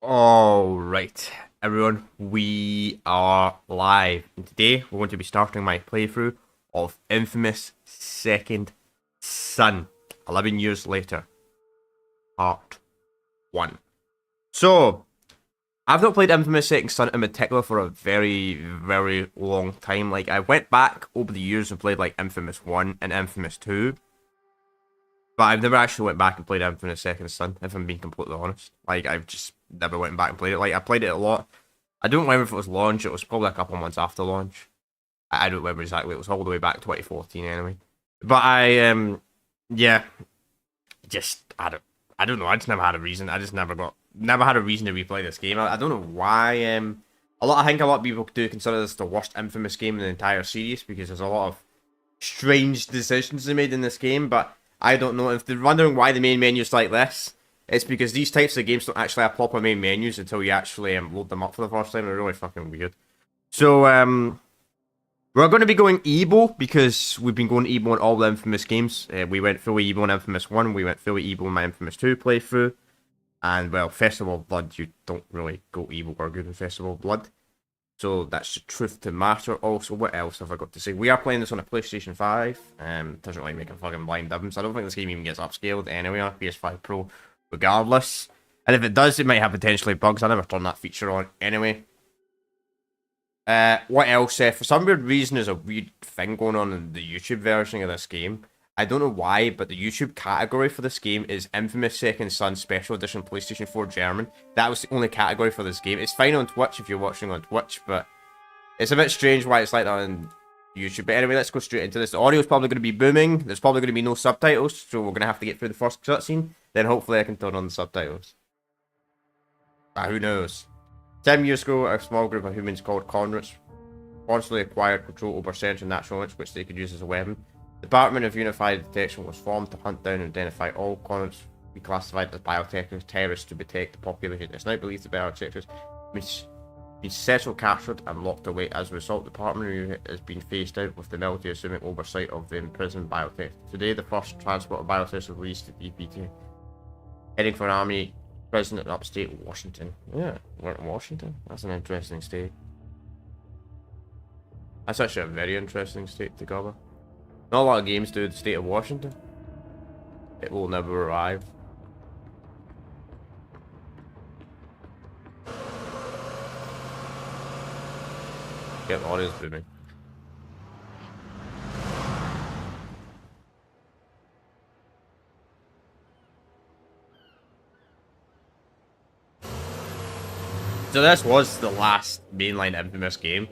All right, everyone, we are live, and today we're going to be starting my playthrough of Infamous Second Son, 11 years later, part 1. So, I've not played Infamous Second Son in particular for a very, very long time. Like, I went back over the years and played, like, Infamous 1 and Infamous 2, but I've never actually went back and played Infamous Second Son, if I'm being completely honest. Like, I've just never went back and played it. Like, I played it a lot. I don't remember if it was launch. It was probably a couple months after launch. I don't remember exactly. It was all the way back 2014 anyway. But yeah, I don't know. I just never had a reason. I just never had a reason to replay this game. I don't know why. I think a lot of people do consider this the worst Infamous game in the entire series because there's a lot of strange decisions they made in this game. But I don't know if they're wondering why the main menu's like this. It's because these types of games don't actually have proper main menus until you actually load them up for the first time. They're really fucking weird. So we're going to be going Evo because we've been going Evo in all the Infamous games. We went fully Evo in Infamous 1. We went fully Evo in my Infamous 2 playthrough. And, well, Festival of Blood, you don't really go Evo or good in Festival of Blood. So that's the truth to matter. Also, what else have I got to say? We are playing this on a PlayStation 5. Doesn't really make a fucking blind difference. I don't think this game even gets upscaled anyway on PS5 Pro, regardless. And if it does, it might have potentially bugs. I never turned that feature on anyway. What else? For some weird reason, there's a weird thing going on in the YouTube version of this game. I don't know why, but the YouTube category for this game is Infamous Second Son Special Edition PlayStation 4 German. That was the only category for this game. It's fine on Twitch if you're watching on Twitch, but it's a bit strange why it's like that on YouTube. But anyway, let's go straight into this. The audio is probably going to be booming. There's probably going to be no subtitles, so we're going to have to get through the first cutscene. Then hopefully I can turn on the subtitles. Who knows? 10 years ago, a small group of humans called Conrats forcibly acquired control over central natural elements which they could use as a weapon. The Department of Unified Detection was formed to hunt down and identify all Conrats we classified as biotech terrorists to protect the population. It's now believed the biotechers been settled, captured, and locked away. As a result, the Department has been phased out, with the military assuming oversight of the imprisoned biotech. Today, the first transport of biotech was released to DPT, heading for an army prison in upstate Washington. Yeah, we're in Washington. That's an interesting state. That's actually a very interesting state to cover. Not a lot of games do the state of Washington. It will never arrive. Get the audience booming. So this was the last mainline Infamous game.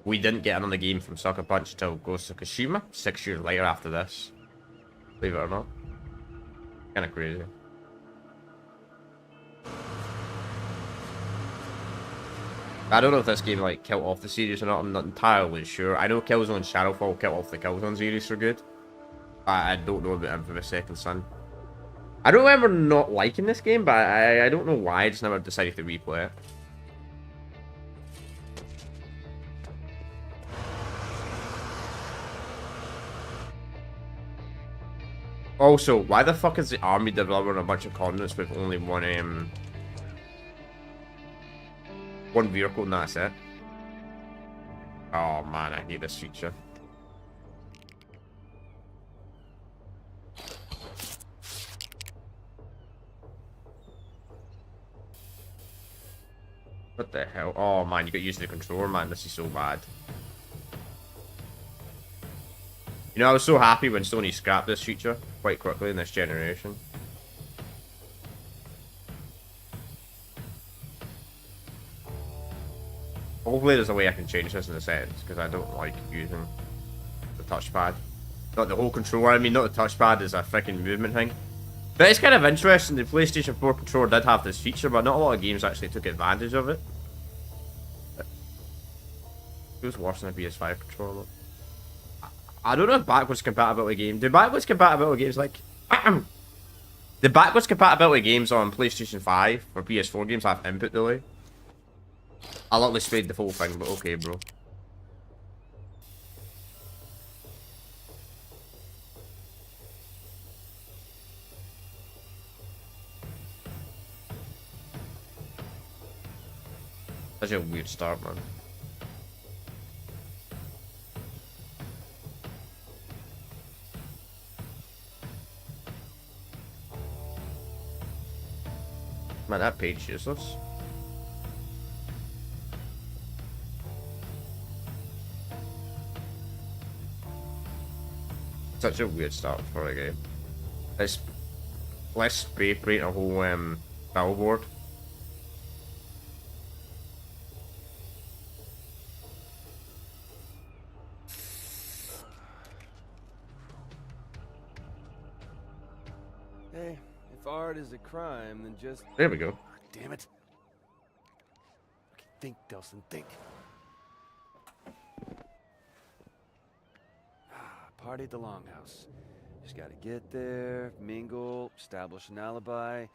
We didn't get another game from Sucker Punch until Ghost of Tsushima, 6 years later after this. Believe it or not. Kinda crazy. I don't know if this game like killed off the series or not, I'm not entirely sure. I know Killzone and Shadowfall killed off the Killzone series for good. I don't know about Infamous Second Son. I don't remember not liking this game, but I don't know why, I just never decided to replay it. Also, why the fuck is the army delivering a bunch of continents with only one vehicle and that's it? Oh man, I hate this feature. What the hell? Oh man, you got used to the controller, man. This is so bad. You know, I was so happy when Sony scrapped this feature quite quickly in this generation. Hopefully there's a way I can change this in the settings, because I don't like using the touchpad. Not the whole controller, I mean, not the touchpad is a freaking movement thing. But it's kind of interesting, the PlayStation 4 controller did have this feature, but not a lot of games actually took advantage of it. It was worse than a PS5 controller. I don't know if backwards compatibility games... Do backwards compatibility games, like... The backwards compatibility games on PlayStation 5 or PS4 games have input delay. I'll at least fade the full thing, but okay, bro. Such a weird start, man. Man, that page is useless. Such a weird start for a game. Let's spray paint a whole billboard. Hey, if art is a crime, then just... There we go. Damn it. Okay, think, Delson, think. Party at the Longhouse. Just gotta get there, mingle, establish an alibi.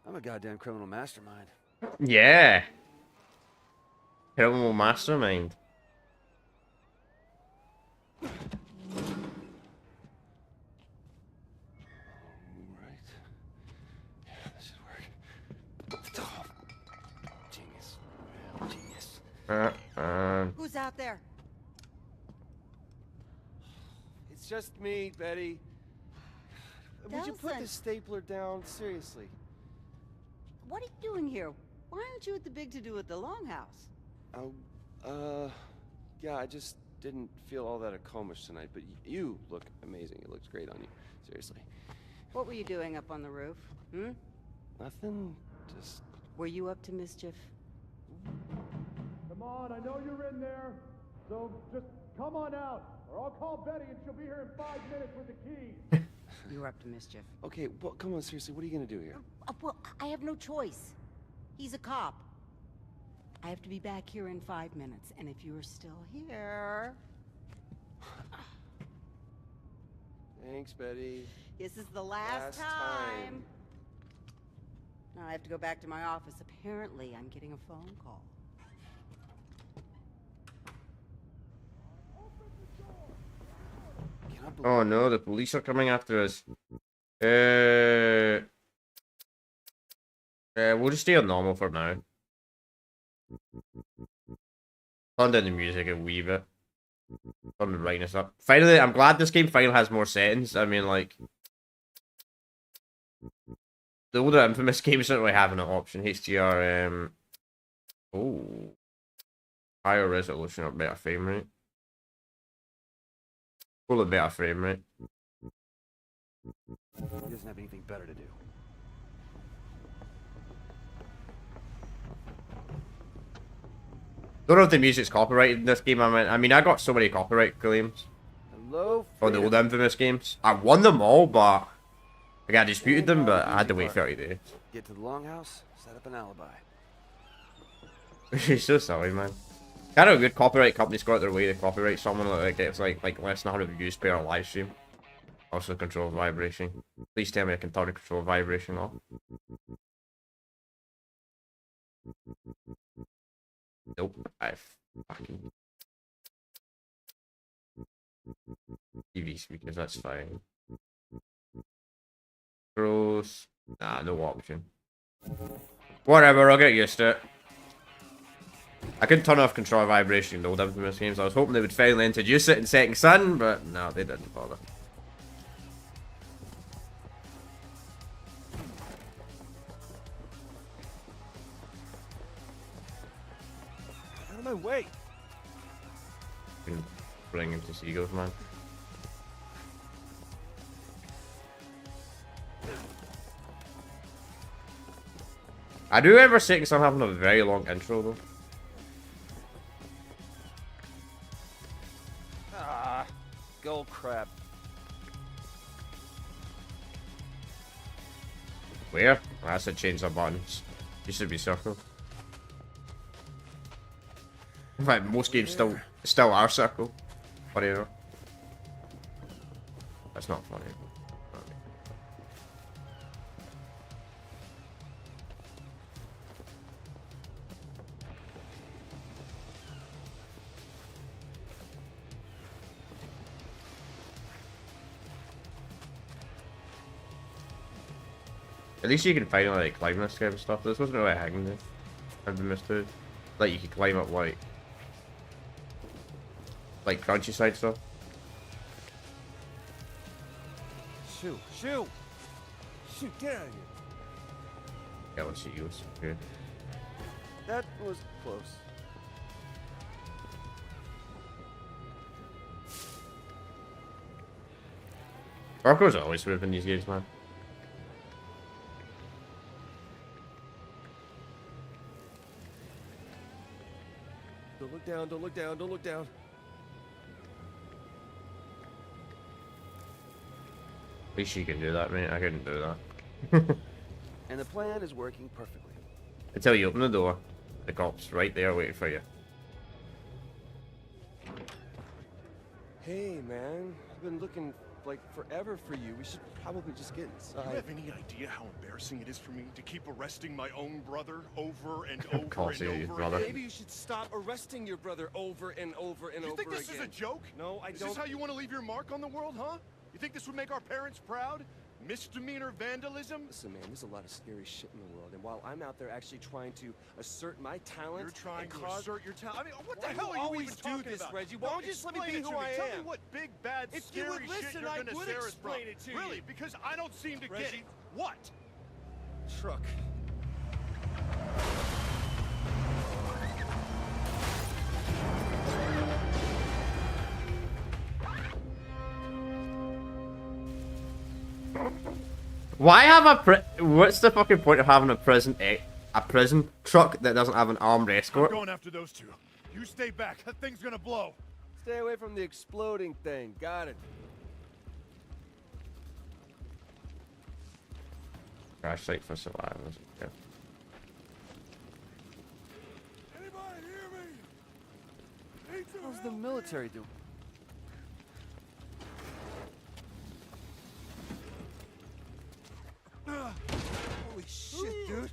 I'm a goddamn criminal mastermind. Yeah. Criminal mastermind. Right. Yeah, this should work. Oh, genius. Genius. Who's out there? It's just me, Betty. Would you put Delson. the stapler down? Seriously. What are you doing here? Why aren't you at the big to-do at the Longhouse? Oh, yeah, I just didn't feel all that accomplished tonight, but you look amazing. It looks great on you. Seriously. What were you doing up on the roof? Hmm? Nothing, just... Were you up to mischief? Come on, I know you're in there, so just come on out, or I'll call Betty and she'll be here in 5 minutes with the keys. You were up to mischief. Okay, well, come on, seriously, what are you gonna do here? Well, I have no choice. He's a cop. I have to be back here in 5 minutes, and if you're still here... Thanks, Betty. This is the last time. Now I have to go back to my office. Apparently, I'm getting a phone call. Can I believe Oh no, the police are coming after us. We'll just stay on normal for now. Turn down the music a wee bit. Turn the brightness up. Finally, I'm glad this game finally has more settings. I mean, like... The older Infamous games don't really have an option. HDR, Oh. Higher resolution or better frame rate. Full of better frame rate. he doesn't have anything better to do? Don't know if the music's copyrighted in this game. I mean, I got so many copyright claims Hello, on the Freedom. old Infamous games. I won them all, but like, I disputed them, but I had to wait 30 days. Get to the Longhouse, set up an alibi. It's so silly, man. Kind of a good copyright company's got their way to copyright someone that gets like less than 100 views per live stream. Also control vibration. Please tell me I can turn the control vibration off. Nope. I fucking TV speakers. That's fine. Gross. Nah, no option. Whatever. I'll get used to it. I couldn't turn off control vibration in the old Infamous games. I was hoping they would finally introduce it in Second Son, but no, they didn't bother. Out of my way. Bring him to Seagulls, man. I do remember Second Son having a very long intro though. Ah, gold crap. Where? I said change the buttons. Used to be circle. In fact, most games still are circle. Whatever. That's not funny. At least you can finally like climb this kind of stuff. This wasn't really hanging there. I've been missed out. Like you could climb up like countryside stuff. Shoot, shoot! Shoot, get out of here. Yeah, let's see you. Okay. That was close. Parkour's always smooth in these games, man. Don't look down, don't look down, don't look down. At least you can do that, mate. I couldn't do that. And the plan is working perfectly. Until you open the door, the cop's right there waiting for you. Hey, man. I've been looking like forever for you. We should probably just get Do you inside. have any idea how embarrassing it is for me to keep arresting my own brother over and over course and it is, over brother. again? Maybe you should stop arresting your brother over and over and You over think this again. is a joke? No, I Is don't. this how you want to leave your mark on the world, huh? You think this would make our parents proud? Misdemeanor vandalism? Listen, man, there's a lot of scary shit in the world, and while I'm out there actually trying to assert my talent, You're trying and to cause... assert your talent. I mean, what the Why hell do are you you always even do talking this, about? Reggie? Why don't you just let me Explain be it who to me. I Tell am? me what big, bad, If you scary would shit listen, you're I gonna would scare us from. explain it to you. Really? Because I don't seem to get Reggie. it. What? Truck. Why have what's the fucking point of having a prison truck that doesn't have an armed I'm escort? going after those two. You stay back. That thing's gonna blow. Stay away from the exploding thing. Got it. Crash site for survivors. Yeah. Anybody hear me? Need some How's the help military doing? Holy shit, dude.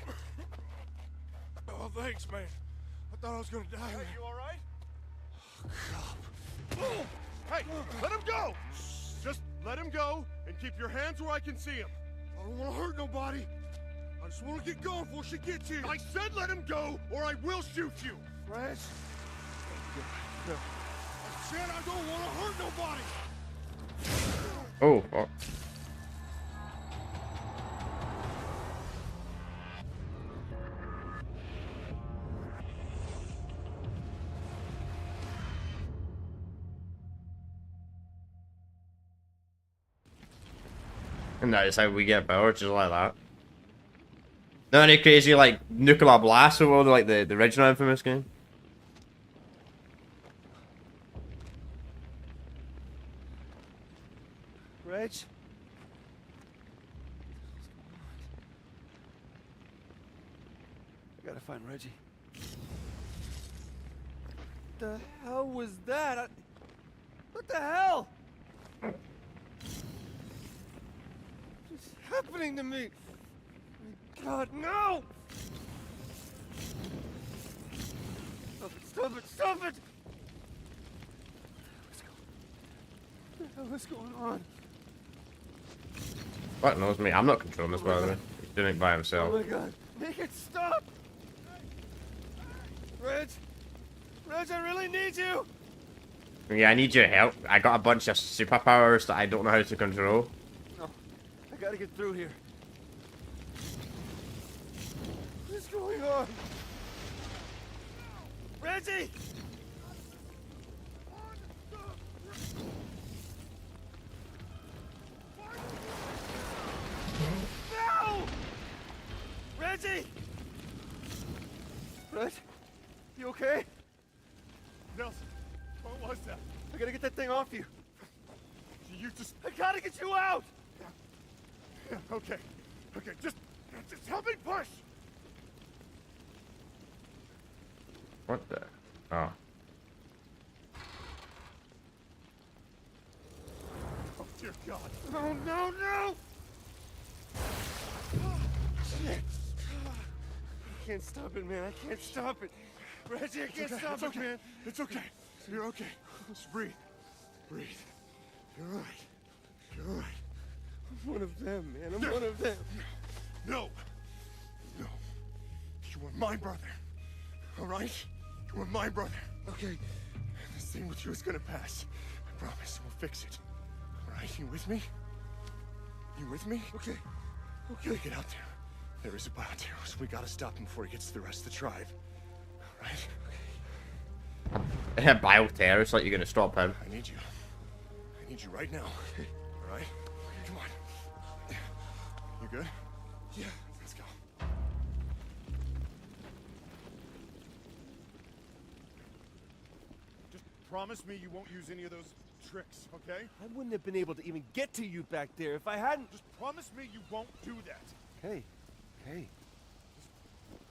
Oh, thanks, man. I thought I was gonna die. Hey, you all right? Hey, let him go! Just let him go and keep your hands where I can see him. I don't want to hurt nobody. I just want to get going before she gets here. I said let him go, or I will shoot you. Fresh? I said I don't want to hurt nobody. Oh, fuck. And that is how we get power, just like that. Not any crazy like nuclear blast or like the original Infamous game. Reg? I gotta find Reggie. What the hell was that? What the hell? What's happening to me? My God, no! Stop it, stop it! What the hell is going on? Fuck knows me. I'm not controlling this, by the way. He's doing it by Oh himself. my God, make it stop! Reg! Reg, I really need you! Yeah, I need your help. I got a bunch of superpowers that I don't know how to control. No, I gotta get through here. What's going on? Reggie! No! Reggie! Reg, you okay? Nelson, what was that? I gotta get that thing off you. You just... I gotta get you out! Yeah, okay. Okay, just help me push! What the? Oh. Oh, dear God. No, no, no! Shit. I can't stop it, man. I can't stop it. Reggie, I can't stop It's it, okay. man. It's okay. You're okay. Just breathe. Breathe. You're all right. You're all right. I'm one of them, man. I'm one of them. No. No. You are my brother. All right? You were my brother. Okay. This thing with you is gonna pass. I promise. We'll fix it. All right? You with me? You with me? Okay. Okay, get out there. There is a bioterrorist. We gotta stop him before he gets to the rest of the tribe. All right? Bioterrorist, like you're gonna stop him. I need you. I need you right now. All right? Come on. You good? Yeah. Let's go. Just promise me you won't use any of those tricks, okay? I wouldn't have been able to even get to you back there if I hadn't. Just promise me you won't do that. Hey, hey.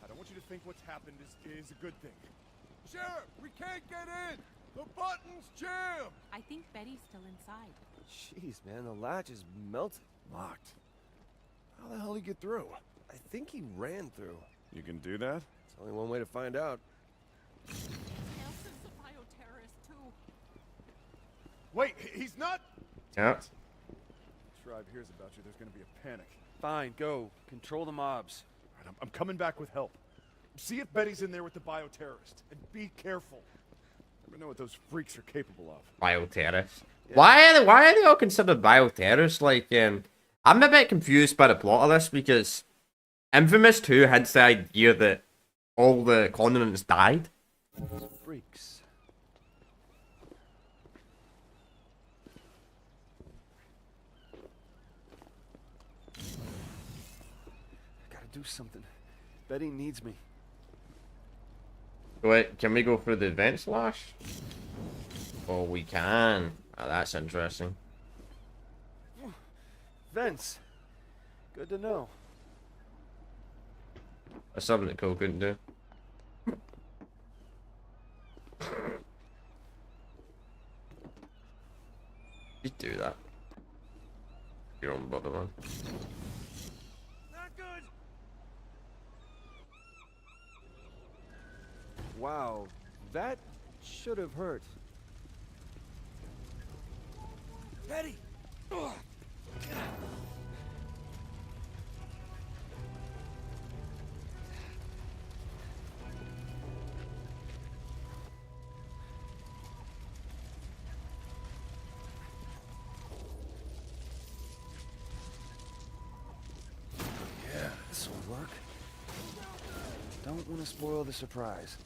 I don't want you to think what's happened is a good thing. Sheriff, we can't get in! The button's jammed! I think Betty's still inside. Jeez, man, the latch is melted. Locked. How the hell did he get through? I think he ran through. You can do that? It's only one way to find out. Nelson's a bioterrorist too. Wait, he's not... Yeah. Tribe hears about you, there's gonna be a panic. Fine, go. Control the mobs. All right, I'm coming back with help. See if Betty's in there with the bioterrorist. And be careful. Never know what those freaks are capable of. Bioterrorists. Yeah. Why are they all considered bioterrorists? Like, I'm a bit confused by the plot of this because Infamous 2 had the idea that all the continents died. Freaks. I gotta do something. Betty needs me. Wait, can we go through the event slash? Oh, we can. Oh, that's interesting. Vents. Good to know. That's something that Cole couldn't do. Just do that. Your own bother, man. Not good! Wow, that should have hurt. Betty! Ugh. Yeah, this'll work. Don't want to spoil the surprise.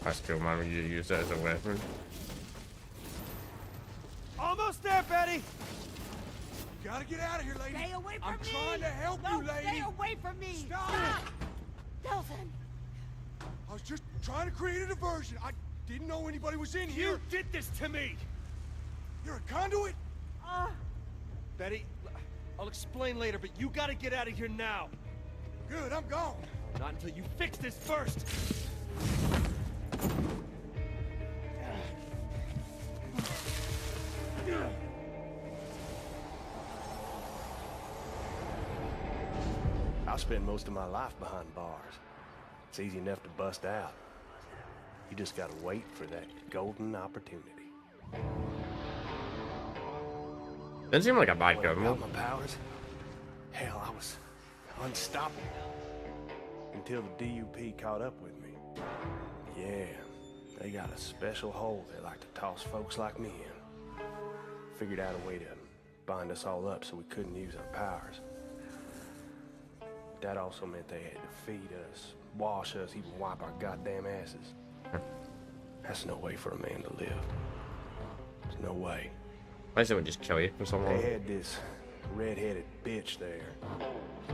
I still mind you use that as a weapon. Almost there, Betty! You gotta get out of here, lady! Stay away from I'm me! trying to help No, you, lady! stay away from me! Stop! Nelson! I was just trying to create a diversion. I didn't know anybody was in here. You did this to me! You're a conduit? Betty, I'll explain later, but you gotta get out of here now. Good, I'm gone. Not until you fix this first. I've spent most of my life behind bars. It's easy enough to bust out. You just gotta wait for that golden opportunity. Doesn't seem like a bad When I government. got my powers, hell, I was unstoppable. Until the DUP caught up with me. Yeah, they got a special hole they like to toss folks like me in. Figured out a way to bind us all up so we couldn't use our powers. That also meant they had to feed us, wash us, even wipe our goddamn asses. That's no way for a man to live. There's no way. Why does it just kill you for so long? They had this red-headed bitch there,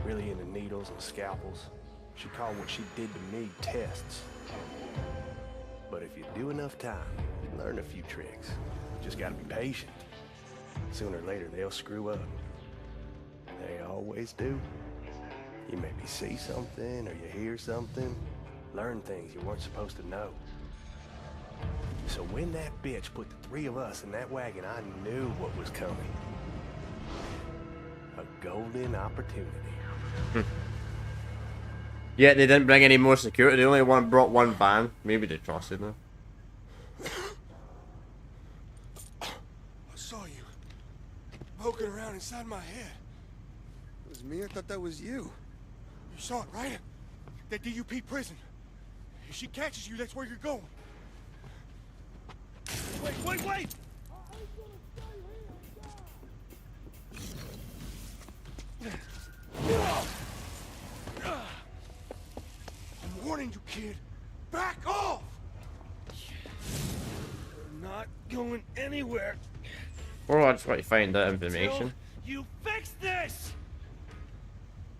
really into needles and scalpels. She called what she did to me tests. But if you do enough time, you learn a few tricks. You just gotta be patient. Sooner or later, they'll screw up. They always do. You maybe see something or you hear something, learn things you weren't supposed to know. So when that bitch put the three of us in that wagon, I knew what was coming. A golden opportunity. Yeah, they didn't bring any more security. They only brought one van. Maybe they trusted them. I saw you poking around inside my head. It was me? I thought that was you. You saw it, right? That DUP prison. If she catches you, that's where you're going. Wait! I'm warning you, kid. Back off! We're not going anywhere. Or I just want to find that information. You fix this!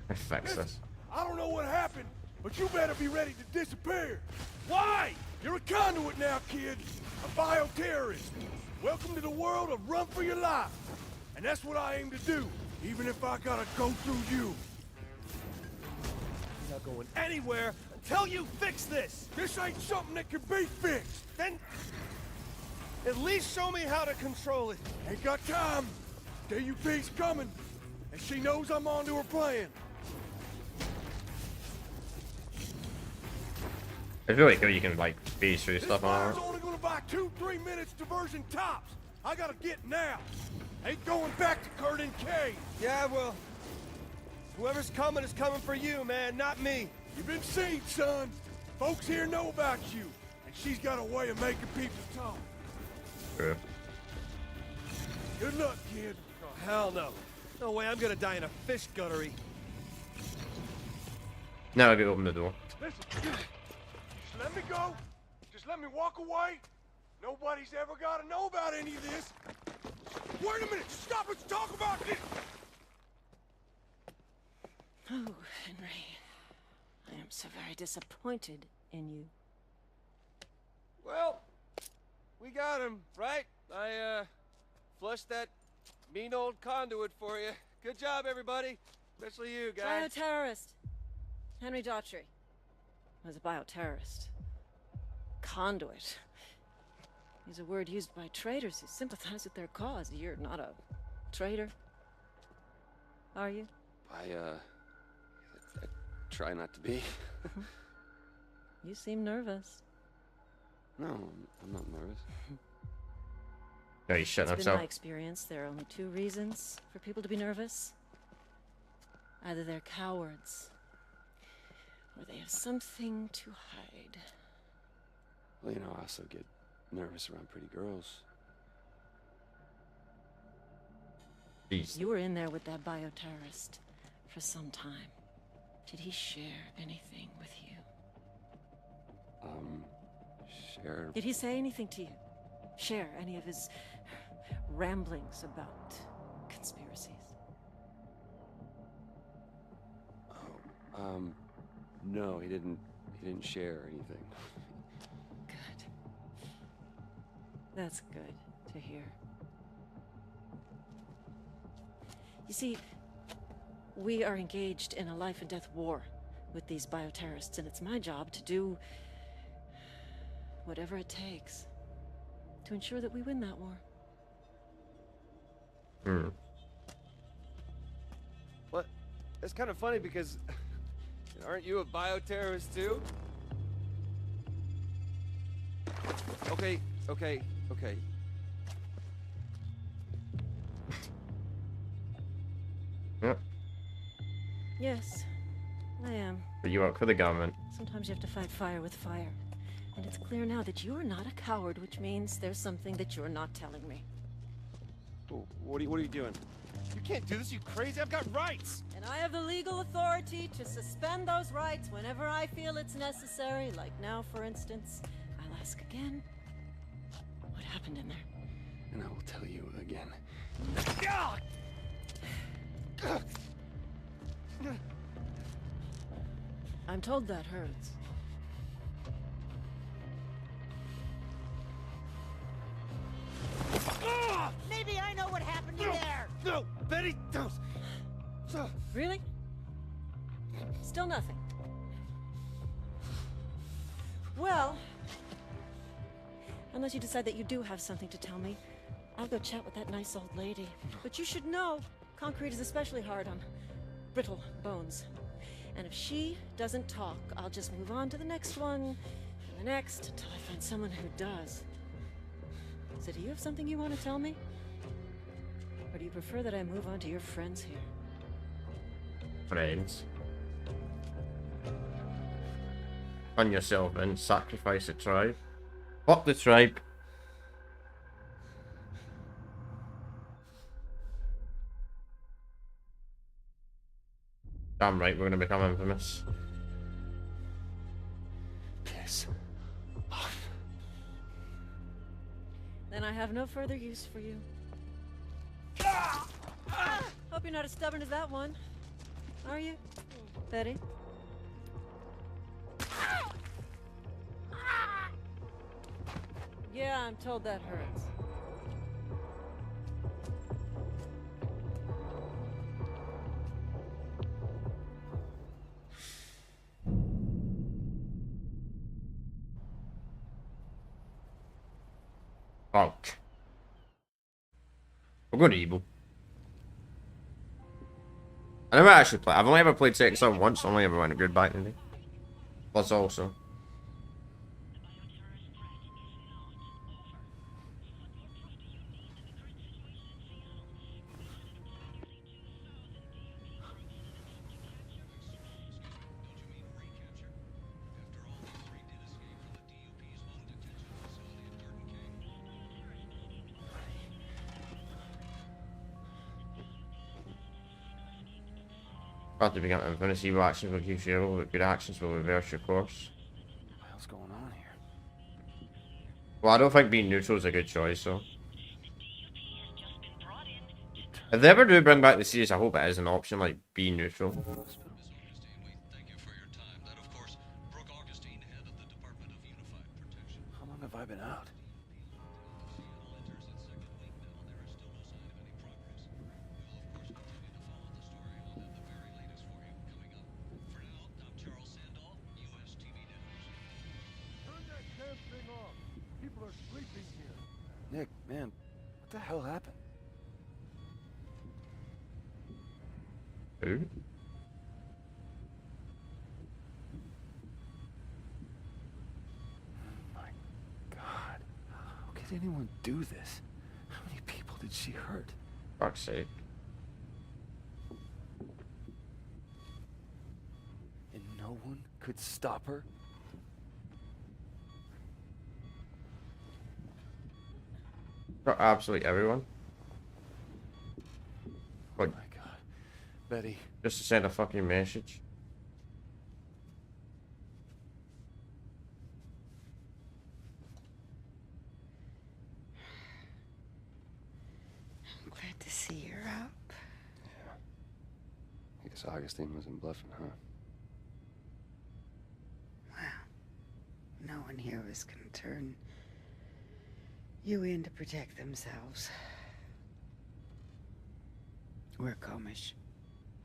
I fix this. I don't know what happened, but you better be ready to disappear. Why? You're a conduit now, kid. A bioterrorist. Welcome to the world of run for your life. And that's what I aim to do, even if I gotta go through you. You're not going anywhere until you fix this. This ain't something that can be fixed. Then at least show me how to control it. Ain't got time. DUP's coming, and she knows I'm onto her plan. It's really cool you can like phase through This stuff fire's on it. only gonna buy 2-3 minutes diversion tops. I gotta get now. Ain't going back to Curtin K. Yeah, well, whoever's coming is coming for you, man, not me. You've been seen, son. Folks here know about you, and she's got a way of making people talk. True. Good luck, kid. Oh, hell no. No way I'm gonna die in a fish guttery. Now I can open the door. Listen, just let me go. Just let me walk away. Nobody's ever gotta know about any of this. Wait a minute. Stop. Let's talk about this. Oh, Henry. I am so very disappointed in you. Well, we got him, right? I, flushed that mean old conduit for you. Good job, everybody. Especially you, guys. Bioterrorist. Henry Daughtry was a bioterrorist. Conduit. Is a word used by traitors who sympathize with their cause. You're not a traitor, are you? I try not to be. You seem nervous. No, I'm not nervous. Oh, he's shitting It's been himself. my experience there are only two reasons for people to be nervous. Either they're cowards, or they have something to hide. Well, you know, I also get nervous around pretty girls. Jeez. You were in there with that bioterrorist for some time. Did he share anything with you? Share. Did he say anything to you? Share any of his ramblings about conspiracies? No, he didn't share anything. Good. That's good to hear. You see, we are engaged in a life and death war with these bioterrorists, and it's my job to do whatever it takes to ensure that we win that war. Hmm. What? That's kind of funny because aren't you a bioterrorist too? Okay. Yep. Yes, I am. But you work for the government. Sometimes you have to fight fire with fire. And it's clear now that you're not a coward, which means there's something that you're not telling me. Oh, what are you doing? You can't do this, you crazy. I've got rights. And I have the legal authority to suspend those rights whenever I feel it's necessary, like now, for instance. I'll ask again, what happened in there? And I will tell you again. I'm told that hurts. Maybe I know what happened in there. No, Betty, don't. Really? Still nothing. Well, unless you decide that you do have something to tell me, I'll go chat with that nice old lady. But you should know, concrete is especially hard on brittle bones. And if she doesn't talk, I'll just move on to the next one, and the next, until I find someone who does. So do you have something you want to tell me? Or do you prefer that I move on to your friends here? Friends. On yourself and sacrifice the tribe. Fuck the tribe. Damn right, we're gonna become infamous. Piss off. Then I have no further use for you. Hope you're not as stubborn as that one. Are you, Betty? Yeah, I'm told that hurts. Fuck. We're going to evil. I never actually played. I've only ever played Second Son once. I only ever went a good back in the day. Plus also. About to become infamous, evil actions will keep you evil, but good actions will reverse your course. What the hell's going on here? Well, I don't think being neutral is a good choice, so. If they ever do bring back the series, I hope it is an option, like being neutral. Thank you for your time. That, of course, Brooke Augustine, head of the Department of Unified Protection. How long have I been out? Turn that damn thing off. People are sleeping here. Nick, man, what the hell happened? Who? My God. How could anyone do this? How many people did she hurt? Fuck's sake. And no one could stop her? Not absolutely everyone. Oh But my God. Betty. just to send a fucking message. I'm glad to see you're up. Yeah. I guess Augustine wasn't bluffing, huh? Well, no one here was gonna turn you in to protect themselves. We're Comish.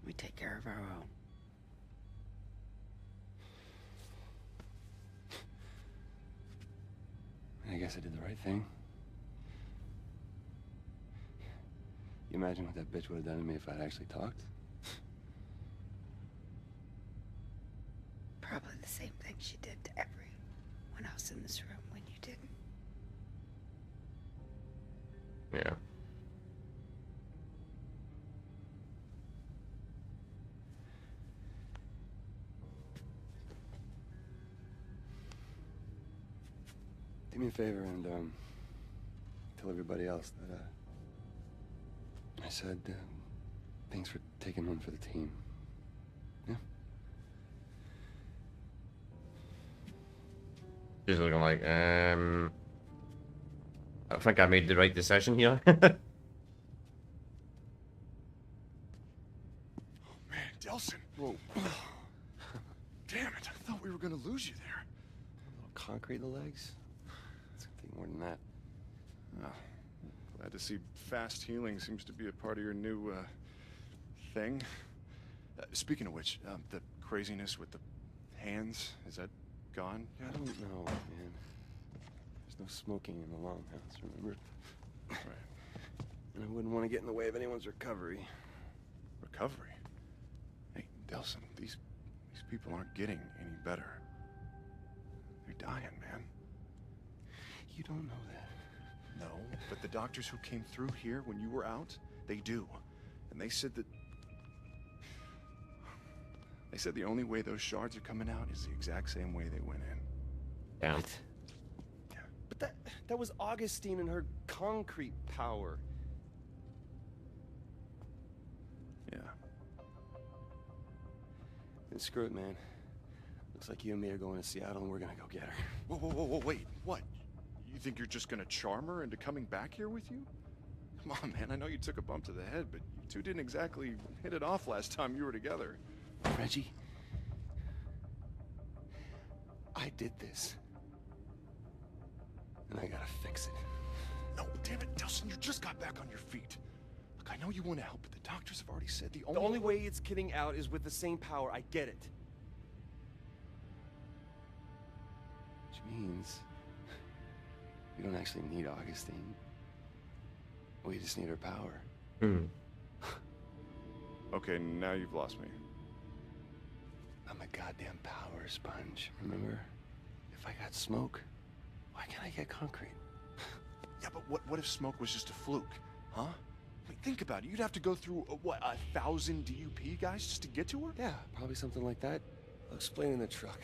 We take care of our own. I guess I did the right thing. You imagine what that bitch would have done to me if I'd actually talked? Probably the same thing she did to everyone else in this room when you didn't. Yeah. Do me a favor and tell everybody else that I said thanks for taking one for the team. Yeah. She's looking like, I don't think I made the right decision here. Man, Delson. Whoa. Damn it. I thought we were gonna lose you there. A little concrete in the legs? It's gonna take more than that. Oh, glad to see fast healing seems to be a part of your new, thing. Speaking of which, the craziness with the hands, is that gone I yet? don't know, man. There's no smoking in the longhouse, remember? Right. And I wouldn't want to get in the way of anyone's recovery. Recovery? Hey, Delson, these people aren't getting any better. They're dying, man. You don't know that. No, but the doctors who came through here when you were out, they do. And they said They said the only way those shards are coming out is the exact same way they went in. Damn. But that was Augustine and her concrete power. Yeah. Then screw it, man. Looks like you and me are going to Seattle and we're gonna go get her. Whoa, wait, what? You think you're just gonna charm her into coming back here with you? Come on, man, I know you took a bump to the head, but you two didn't exactly hit it off last time you were together. Reggie, I did this. And I gotta fix it. No, damn it, Delson, you just got back on your feet. Look, I know you want to help, but the doctors have already said the The only way it's getting out is with the same power. I get it. Which means we don't actually need Augustine. We just need her power. Okay, now you've lost me. I'm a goddamn power sponge, remember? If I got smoke, why can't I get concrete? Yeah, but what if smoke was just a fluke, huh? I mean, think about it. You'd have to go through, what, 1,000 DUP guys just to get to her? Yeah, probably something like that. I'll explain in the truck.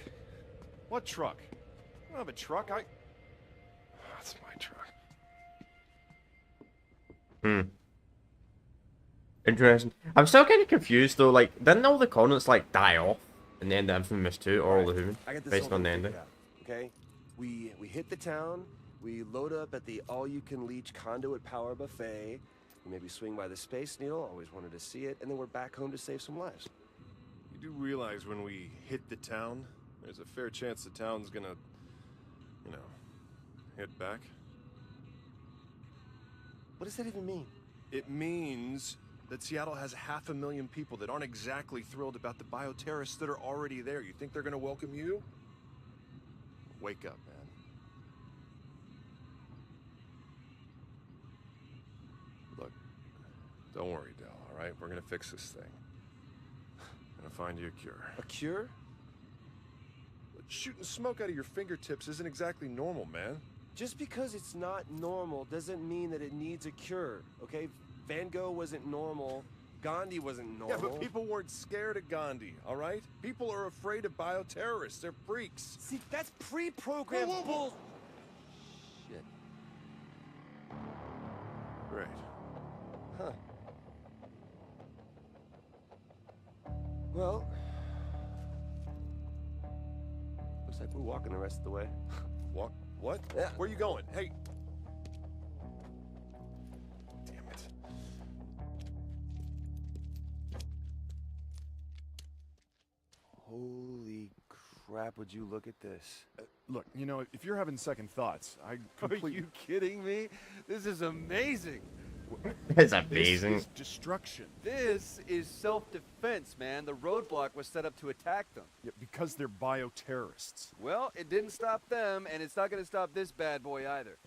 What truck? I don't have a truck, That's my truck. Interesting. I'm still kind of confused though. Like, didn't all the Covenants like die off in the end of Infamous 2, or all the Human, I got this based whole on the thing ending? figured out, okay? We hit the town, we load up at the all-you-can-leech conduit power buffet, we maybe swing by the Space Needle, always wanted to see it, and then we're back home to save some lives. You do realize when we hit the town, there's a fair chance the town's gonna, you know, hit back? What does that even mean? It means that Seattle has 500,000 people that aren't exactly thrilled about the bioterrorists that are already there. You think they're gonna welcome you? Wake up, man. Look, don't worry, Del, all right? We're gonna fix this thing. Gonna find you a cure. A cure? Shooting smoke out of your fingertips isn't exactly normal, man. Just because it's not normal doesn't mean that it needs a cure, okay? Van Gogh wasn't normal. Gandhi wasn't normal. Yeah, but people weren't scared of Gandhi, all right? People are afraid of bioterrorists. They're freaks. See, that's pre-programmed bull... Shit. Great. Huh. Well... looks like we're walking the rest of the way. Walk? What? Yeah. Where are you going? Hey. Damn it. Holy crap, would you look at this? Look, you know, if you're having second thoughts, I Are completely... you kidding me? This is amazing. It's amazing. This is destruction. This is self-defense, man. The roadblock was set up to attack them. Yeah, because they're bioterrorists. Well, it didn't stop them, and it's not going to stop this bad boy either.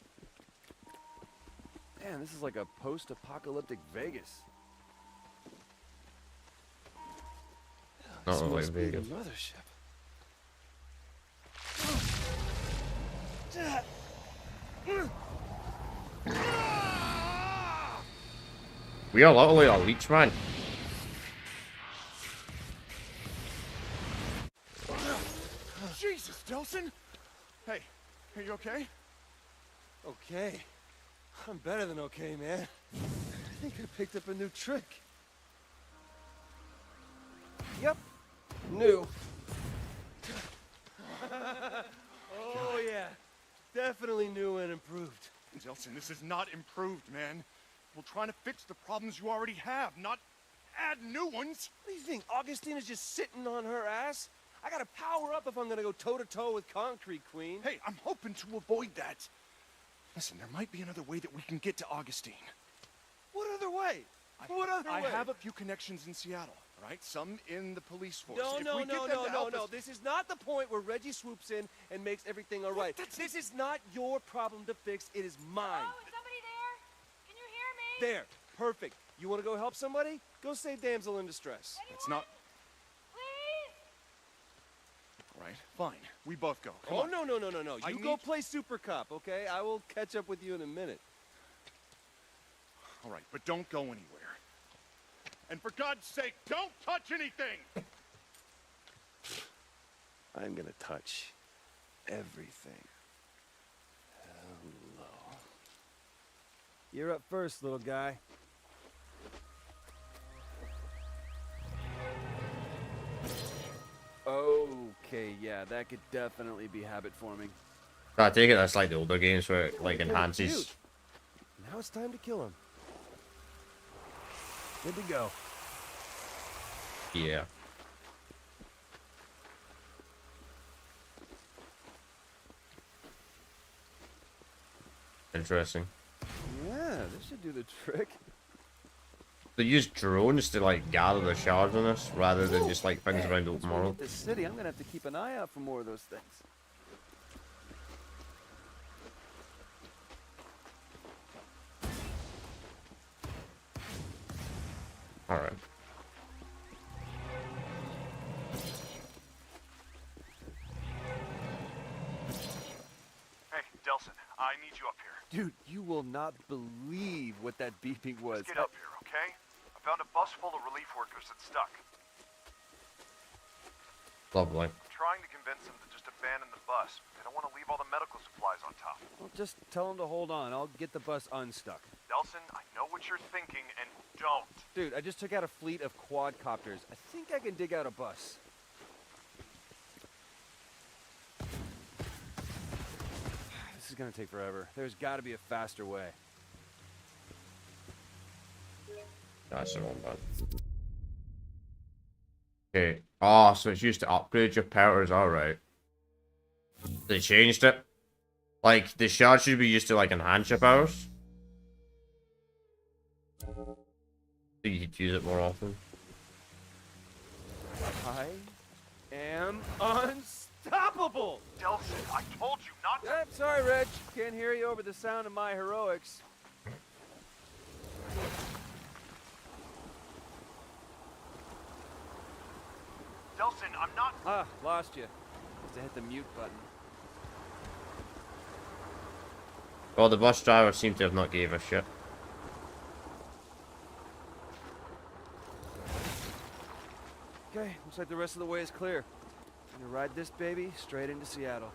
Man, this is like a post-apocalyptic Vegas. Not This like must be the Vegas. mothership. We are literally a leech, man. Jesus, Delson! Hey, are you okay? Okay. I'm better than okay, man. I think I picked up a new trick. Yep. New. Oh, yeah. Definitely new and improved. Delson, this is not improved, man. We're trying to fix the problems you already have, not add new ones. What do you think? Augustine is just sitting on her ass? I gotta power up if I'm gonna go toe-to-toe with Concrete Queen. Hey, I'm hoping to avoid that. Listen, there might be another way that we can get to Augustine. What other way? What other way? I have a few connections in Seattle, all right? Some in the police force. No, If no, we get no, them no, to no, help no. us- This is not the point where Reggie swoops in and makes everything all right. This is not your problem to fix. It is mine. Oh, is somebody there? Can you hear me? There. Perfect. You want to go help somebody? Go save damsel in distress. It's not... Please? All right, fine. We both go. Come Oh, on. no, no, no, no, no. I You go need- play Super Cop, okay? I will catch up with you in a minute. All right, but don't go anywhere. And for God's sake, don't touch anything! I'm gonna touch everything. Hello. You're up first, little guy. Okay, yeah, that could definitely be habit forming. So I take it that's like the older games where it like enhances. Now it's time to kill him. Good to go. Yeah. Interesting. Yeah, this should do the trick. They use drones to like gather the shards on us rather than just like things around open world. This city, I'm gonna have to keep an eye out for more of those things. All right. Hey, Delson, I need you up here. Dude, you will not believe what that beeping was. Let's get up here, okay? I found a bus full of relief workers that's stuck. Lovely. I'm trying to convince them to just abandon the bus. They don't want to leave all the medical supplies on top. Well, just tell them to hold on. I'll get the bus unstuck. Delson, I know what you're thinking, and don't. Dude, I just took out a fleet of quadcopters. I think I can dig out a bus. This is gonna take forever. There's gotta be a faster way. That's the wrong button. Okay. Oh, so it's used to upgrade your powers. Alright. They changed it. Like, the shard should be used to, like, enhance your powers. So you could use it more often. I am unstoppable! Delson, I told you not to. I'm sorry, Reg. Can't hear you over the sound of my heroics. Delson, I'm not. Ah, lost you. Must have hit the mute button. Well, the bus driver seemed to have not gave a shit. Okay, looks like the rest of the way is clear. Gonna ride this baby straight into Seattle.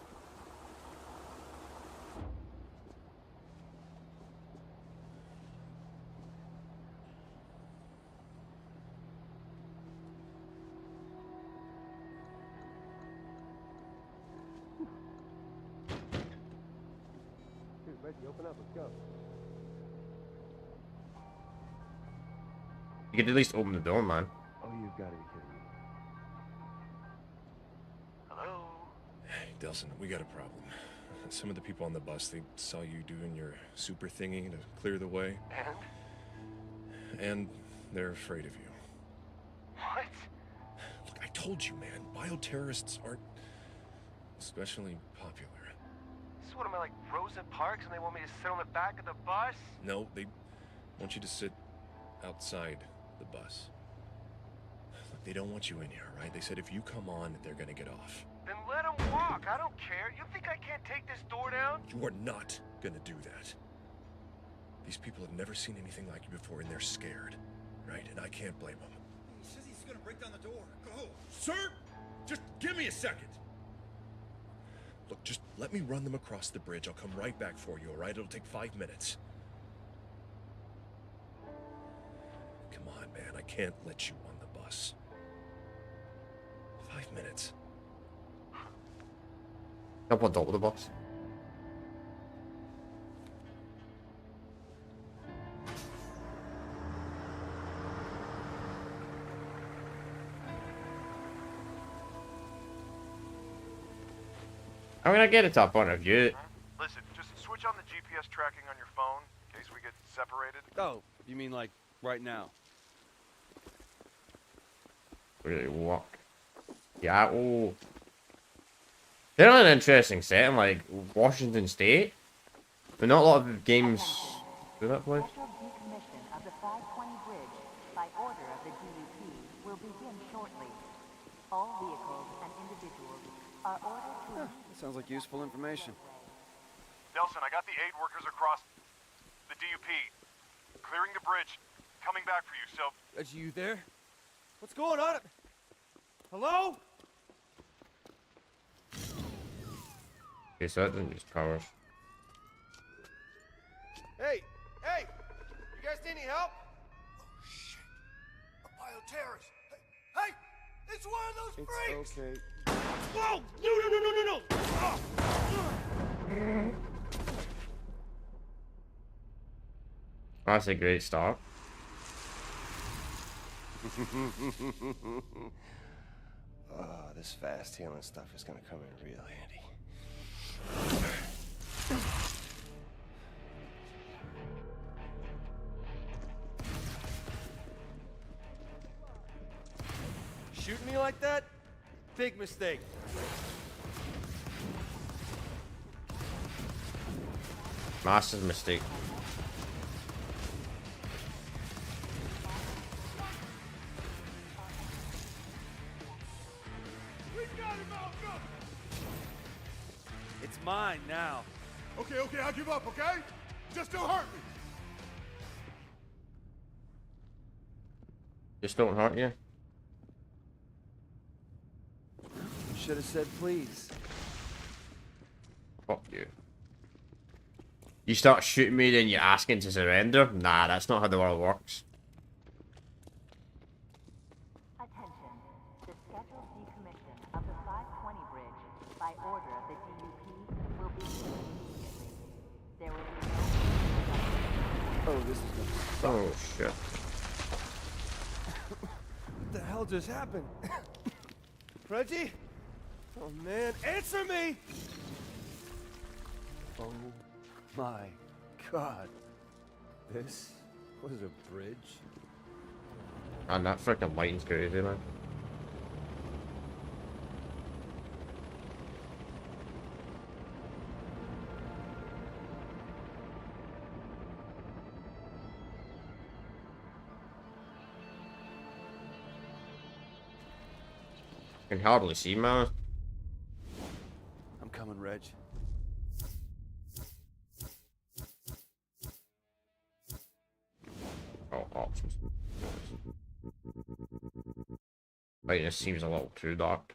Dude, Reggie, open up. Let's go. You could at least open the door, man. Oh, you've got to be kidding me. Hello? Hey, Delson, we got a problem. Some of the people on the bus, they saw you doing your super thingy to clear the way. And they're afraid of you. What? Look, I told you, man. Bioterrorists aren't especially popular. So what am I, like Rosa Parks, and they want me to sit on the back of the bus? No, they want you to sit outside the bus. Look, they don't want you in here, right? They said if you come on, they're gonna get off. Then let them walk. I don't care. You think I can't take this door down? You are not gonna do that. These people have never seen anything like you before, and they're scared, right? And I can't blame them. He says he's gonna break down the door. Go. Sir, just give me a second. Look, just let me run them across the bridge. I'll come right back for you, all right? It'll take 5 minutes. Come on, man. I can't let you on the bus. 5 minutes. Jump on top of the bus. I mean, I get it to a point of view. Listen, just switch on the GPS tracking on your phone in case we get separated. Oh, you mean like right now? Really walk. Yeah, oh. They're in an interesting setting, like Washington State. But not a lot of games do that place. Decommission of the 520 bridge by order of the DUP will begin shortly. All vehicles and individuals are ordered to... That sounds like useful information. Delson, I got the aid workers across the DUP. Clearing the bridge. Coming back for you, so... Reggie, you there? What's going on? Hello? Okay, so that didn't use power. Hey! Hey! You guys need any help? Oh, shit. A bioterrorist. Hey! It's one of those freaks! Okay. Whoa! No! That's a great start. Oh, this fast healing stuff is gonna come in real handy. Shooting me like that? Big mistake. Massive mistake. It's mine now. Okay, I give up, okay? Just don't hurt me. Just don't hurt you. You should have said please. Fuck you. You start shooting me, then you're asking to surrender? Nah, that's not how the world works. Attention. The scheduled decommission of the 520 bridge by order of the DUP will begin immediately. There will be no... Oh, this is gonna suck. Oh, shit. What the hell just happened? Reggie? Oh, man. Answer me! Oh, my God. This was a bridge? Man, that freaking lighting's crazy, man. I can hardly see, man. I'm coming, Reg. Oh, options. Right, this seems a little too dark.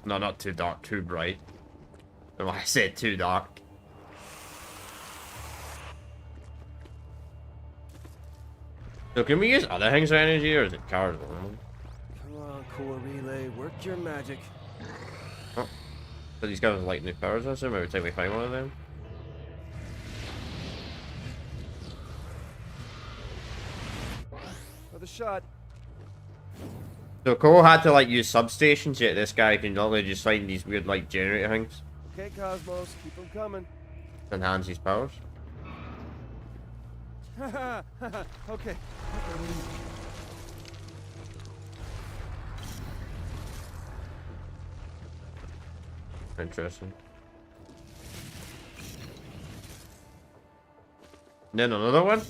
No, not too dark, too bright. No, I said too dark. So can we use other things for energy, or is it cars only? Come on, core relay. Work your magic. Oh. So these guys are like new powers, I assume. Every time we find one of them. Another shot. So Cole had to like use substations, yet this guy can only just find these weird like generator things. Okay, Cosmos. Keep them coming. Enhance his powers. Okay. Interesting. Then another one?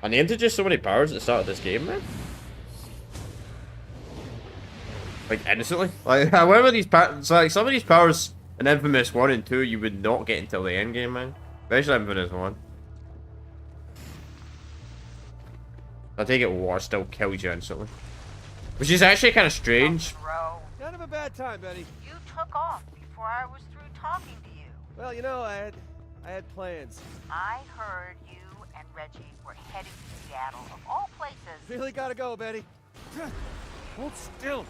I named it just so many powers at the start of this game, man. Like, instantly. Like, however these powers... Like, some of these powers in Infamous 1 and 2 you would not get until the end game, man. Especially Infamous 1. I take it water still kills you instantly. Which is actually kind of strange. Kind of a bad time, Betty. You took off before I was through talking to you. Well, you know, I had plans. I heard you and Reggie were heading to Seattle, of all places. Really gotta go, Betty. Hold still.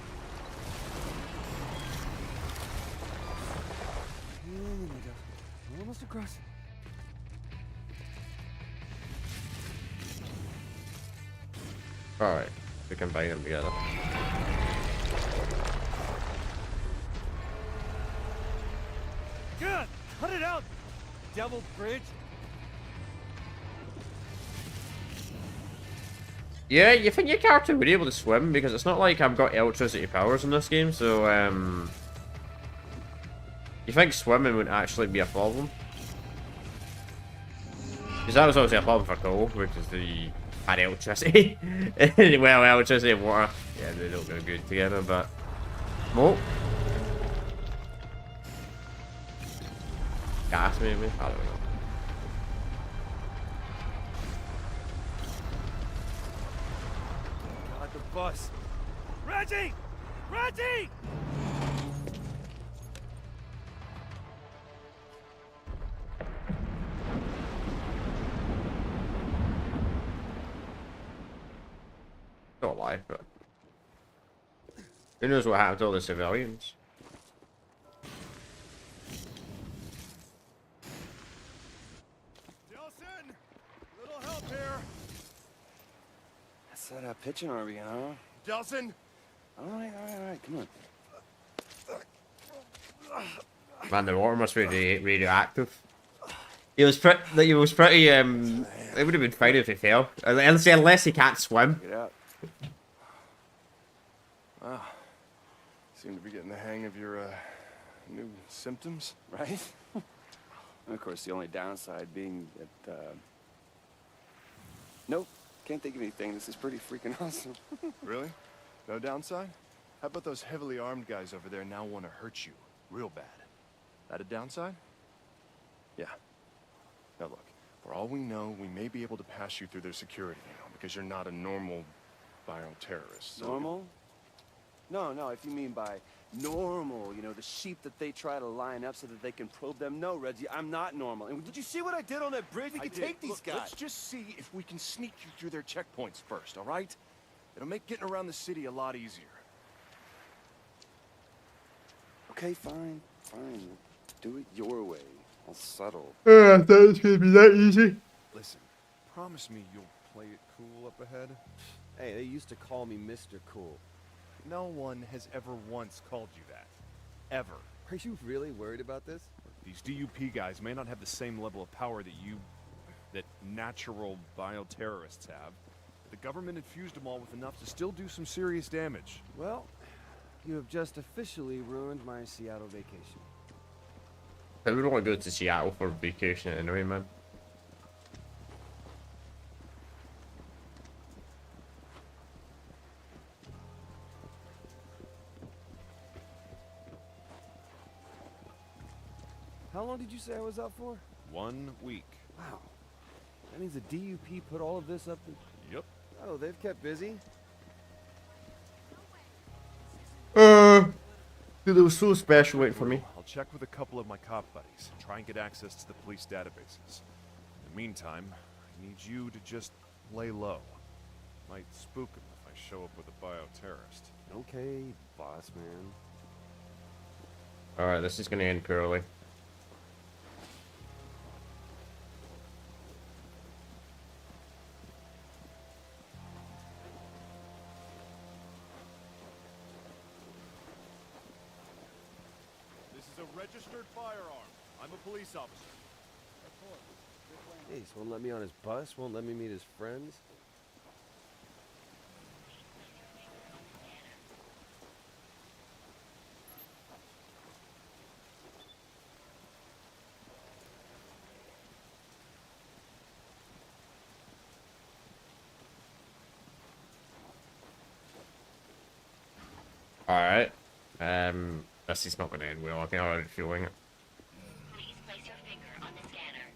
And we're almost across. Alright, we can bang them together. Good! Cut it out! Devil bridge! Yeah, you think your character would be able to swim? Because it's not like I've got electricity powers in this game, so, you think swimming wouldn't actually be a problem? Because that was obviously a problem for Cole, which is the bad electricity. Well, electricity and water, yeah, they don't go good together, but... Smoke? Gas, maybe? I don't know. bus. Reggie! Reggie! Not alive, but who knows what happened to all the civilians? Nelson, little help here. That's that pitching arm again, huh? Delson. All right, come on. Man, the water must be radioactive. He was pretty. It would have been fine if he fell, unless he can't swim. Get out. Wow. Seem to be getting the hang of your new symptoms. Right? And of course, the only downside being that, nope, can't think of anything. This is pretty freaking awesome. Really? No downside? How about those heavily armed guys over there now want to hurt you real bad? That a downside? Yeah. Now look, for all we know, we may be able to pass you through their security, because you're not a normal bioterrorist. So... Normal? No, if you mean by normal, the sheep that they try to line up so that they can probe them. No, Reggie, I'm not normal. And did you see what I did on that bridge? We can take these guys. Let's just see if we can sneak you through their checkpoints first, all right? It'll make getting around the city a lot easier. Okay, fine. Do it your way. I'll settle. I thought it was gonna be that easy. Listen, promise me you'll play it cool up ahead. Hey, they used to call me Mr. Cool. No one has ever once called you that. Ever. Are you really worried about this? These DUP guys may not have the same level of power that natural bioterrorists have. But the government infused them all with enough to still do some serious damage. Well, you have just officially ruined my Seattle vacation. I would want to go to Seattle for vacation anyway, man. How long did you say I was out for? 1 week. Wow. That means the DUP put all of this up to... Yep. Oh, they've kept busy? Dude, it was so special waiting for me. I'll check with a couple of my cop buddies. Try and get access to the police databases. In the meantime, I need you to just lay low. Might spook them if I show up with a bioterrorist. Okay, boss man. Alright, this is gonna end poorly. This is a registered firearm. I'm a police officer. Hey, so won't let me on his bus? Won't let me meet his friends? Alright. This is not gonna end well. I can already feeling it. Please place your finger on the scanner.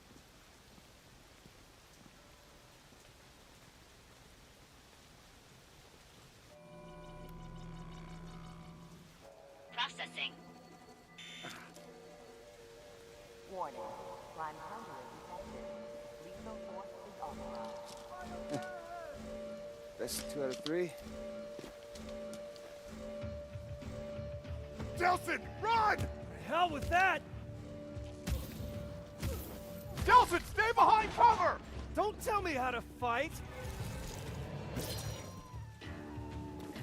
Processing. Warning. Prime conduit detected. Lethal force is authorized. That's 2 out of 3. Delson, run! Hell with that! Delson, stay behind cover! Don't tell me how to fight!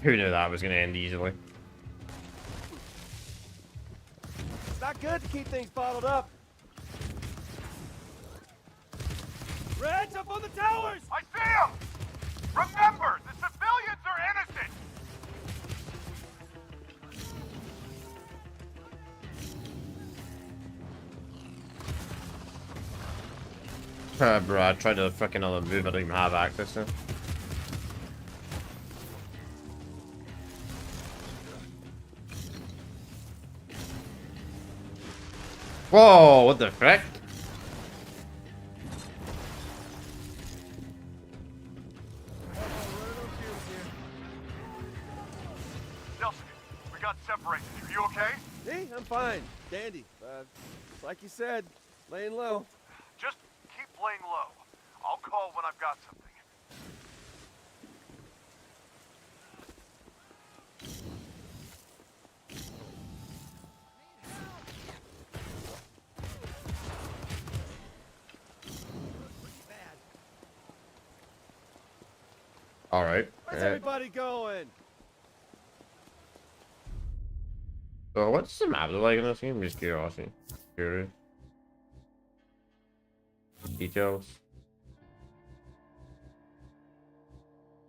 Who knew that was gonna end easily? It's not good to keep things bottled up. Reg, up on the towers! I see him! Remember, the civilians are innocent! Bro, I tried to fucking other move I don't even have access to. Whoa, what the frick? okay? Me? I'm fine. Dandy. Like you said, laying low. Just keep laying low. I'll call when I've got something. All right. Where's everybody going? So what's the map look like in this game? Just curiosity. Curious. Details.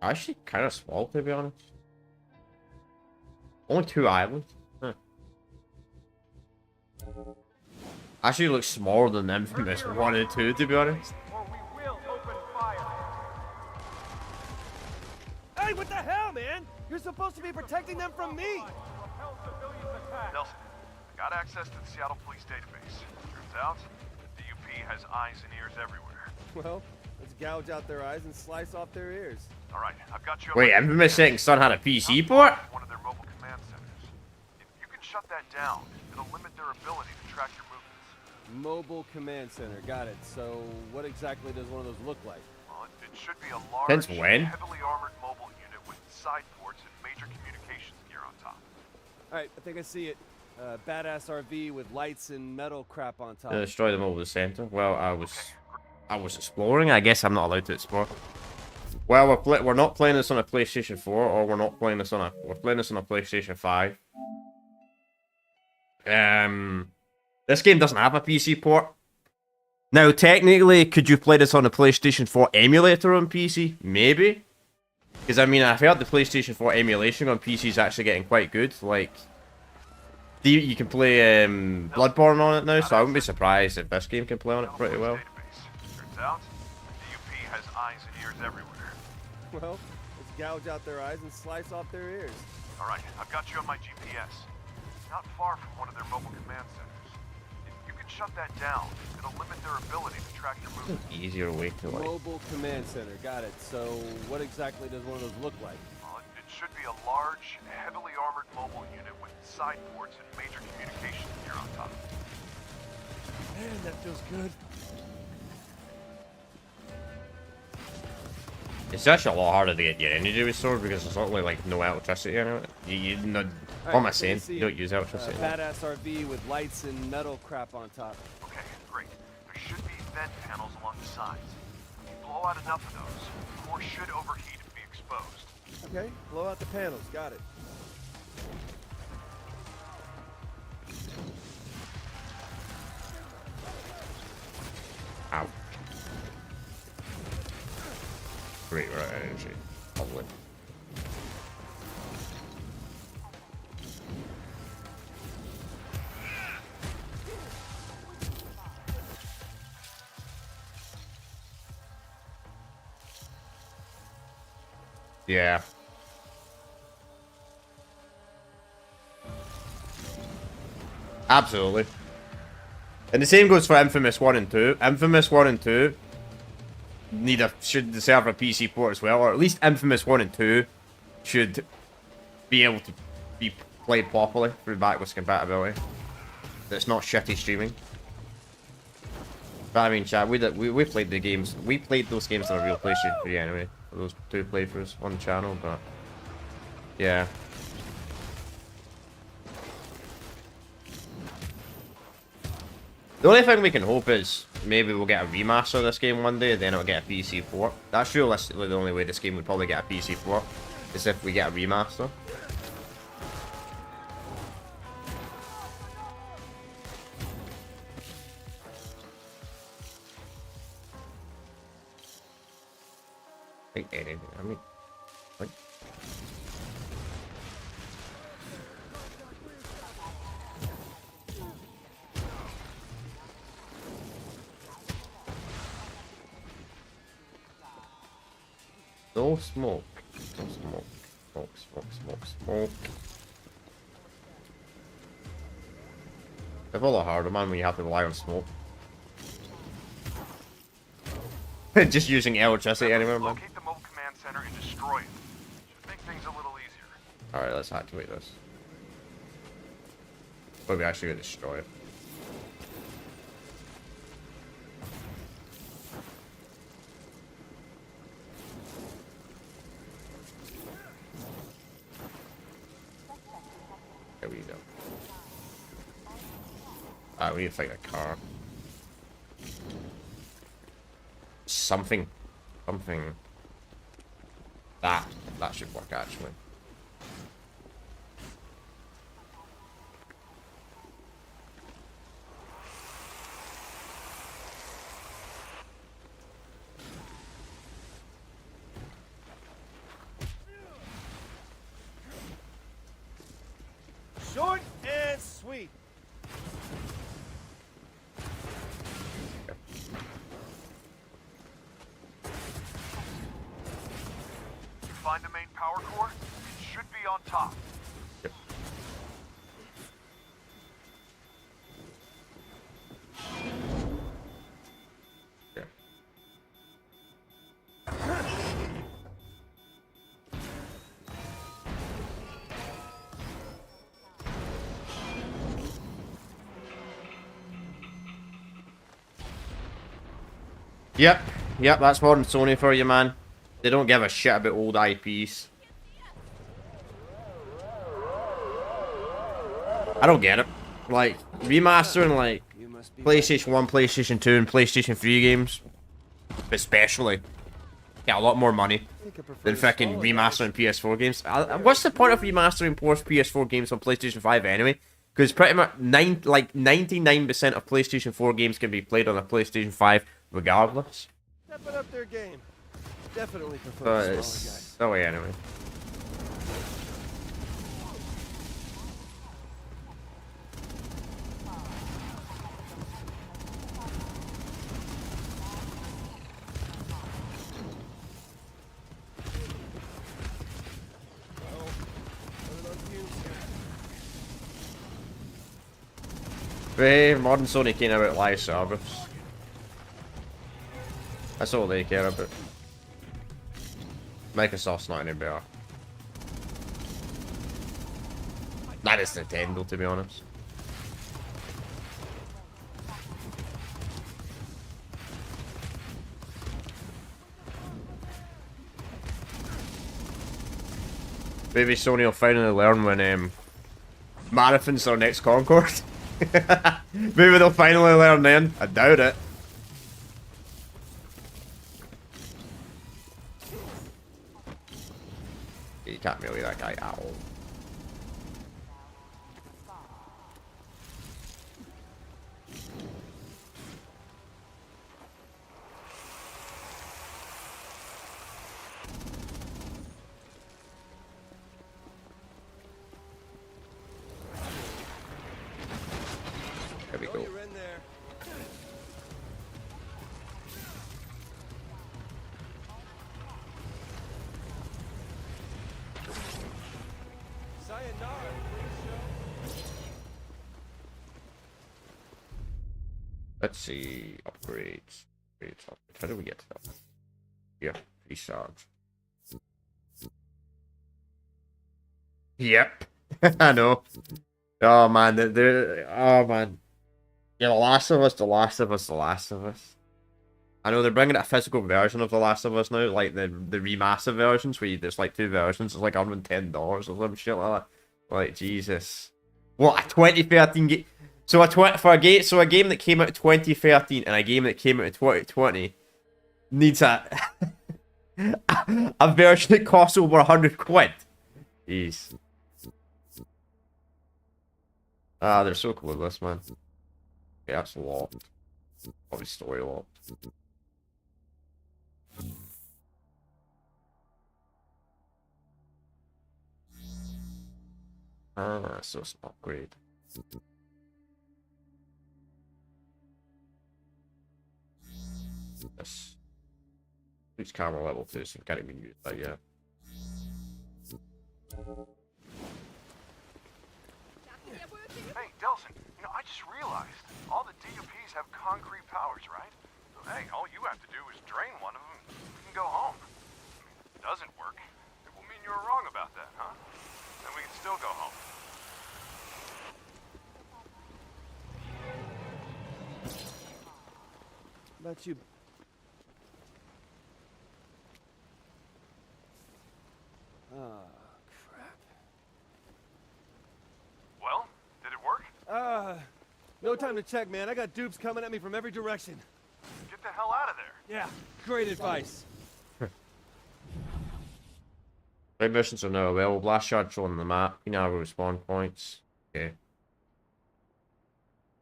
Actually, kind of small to be honest. Only 2 islands. Huh. Actually, looks smaller than Infamous 1 and 2 to be honest. Hey, what the hell, man? You're supposed to be protecting them from me. Nelson, I got access to the Seattle Police database. Turns out, the DUP has eyes and ears everywhere. Well, let's gouge out their eyes and slice off their ears. All right, I've got you. Wait, Infamous Second Son had a PC port? One of their mobile command centers. If you can shut that down, it'll limit their ability to track your movements. Mobile command center. Got it. So, what exactly does one of those look like? Well, it should be a large, Since when? heavily armored mobile unit with side ports and major communications gear on top. All right, I think I see it. Badass RV with lights and metal crap on top. Destroy the mobile center. Well, I was exploring. I guess I'm not allowed to explore. Well, we're not playing this on a PlayStation 4, or we're playing this on a PlayStation 5. This game doesn't have a PC port. Now, technically, could you play this on a PlayStation 4 emulator on PC? Maybe. Because, I mean, I've heard the PlayStation 4 emulation on PC is actually getting quite good. Like, you can play Bloodborne on it now, so I wouldn't be surprised if this game can play on it pretty well. Turns out, the DUP has eyes and ears everywhere. Well, let's gouge out their eyes and slice off their ears. All right, I've got you on my GPS. Not far from one of their mobile command centers. If you can shut that down, it'll limit their ability to track your movements. Easier way to like. Mobile command center. Got it. So, what exactly does one of those look like? Well, it should be a large, heavily armored mobile unit with side ports and major communications gear on top. Man, that feels good. It's actually a lot harder to get your energy restored because there's not like no electricity in it. What am I saying? You don't use electricity. Badass RV with lights and metal crap on top. Okay, great. There should be vent panels along the sides. If you blow out enough of those, the core should overheat and be exposed. Okay, blow out the panels. Got it. Ow. Great, right, energy. Probably. Yeah. Absolutely. And the same goes for Infamous 1 and 2. Infamous 1 and 2 should deserve a PC port as well, or at least Infamous 1 and 2 should be able to be played properly through backwards compatibility. That's not shitty streaming. But I mean, chat, we played the games. We played those games on a real PlayStation 3 anyway. For those 2 playthroughs on the channel, but yeah. The only thing we can hope is maybe we'll get a remaster of this game one day, then it'll get a PC port. That's realistically the only way this game would probably get a PC port, is if we get a remaster. Like anything, I mean, like. No smoke. No smoke. Smoke, smoke, smoke, smoke. It's a lot harder, man, when you have to rely on smoke. Just using electricity anywhere, man. Locate the mobile command center and destroy it. Should make things a little easier. Alright, let's activate this. Or we actually gonna destroy it. There we go. Alright, we need to fight a car. Something. That should work actually. Short and sweet. Find the main power core? It should be on top. Yep, that's more than Sony for you, man. They don't give a shit about old IPs. I don't get it. Like, remastering, like, PlayStation 1, PlayStation 2, and PlayStation 3 games, especially, get a lot more money than fucking remastering PS4 games. What's the point of remastering PS4 games on PlayStation 5 anyway? Because pretty much 99% of PlayStation 4 games can be played on a PlayStation 5 regardless. Stepping up their game. Definitely prefer But the smaller it's guys. that way anyway. Hey, modern Sony came about live service. That's all they care about. Microsoft's not any better. That is Nintendo, to be honest. Maybe Sony will finally learn when Marathon's their next Concord. Maybe they'll finally learn then. I doubt it. You can't melee that guy at all. There we go. Let's see. Upgrades. How do we get to that? Yeah, recharge. Yep. I know. Oh man, oh man. Yeah, The Last of Us, The Last of Us, The Last of Us. I know they're bringing a physical version of The Last of Us now, like the remaster versions, where there's like two versions. It's like $110 or some shit like that. Like Jesus, what a 2013 game. So a game that came out in 2013 and a game that came out in 2020 needs a a version that costs over 100 quid. Jeez. Ah, they're so clueless, man. Okay, that's locked. Probably story locked. Ah, so it's an upgrade. Yes. Each camera level 2, so you can't even use that yet. Hey, Delson, I just realized all the DUPs have concrete powers, right? So, hey, all you have to do is drain one of them and you can go home. If it doesn't work, it will mean you were wrong about that, huh? Then we can still go home. about you? Oh, crap. Well, did it work? No time to check, man. I got dupes coming at me from every direction. Get the hell out of there. Yeah, great advice. Right missions are now available. Blast shard shown on the map. You now have respawn points. Okay.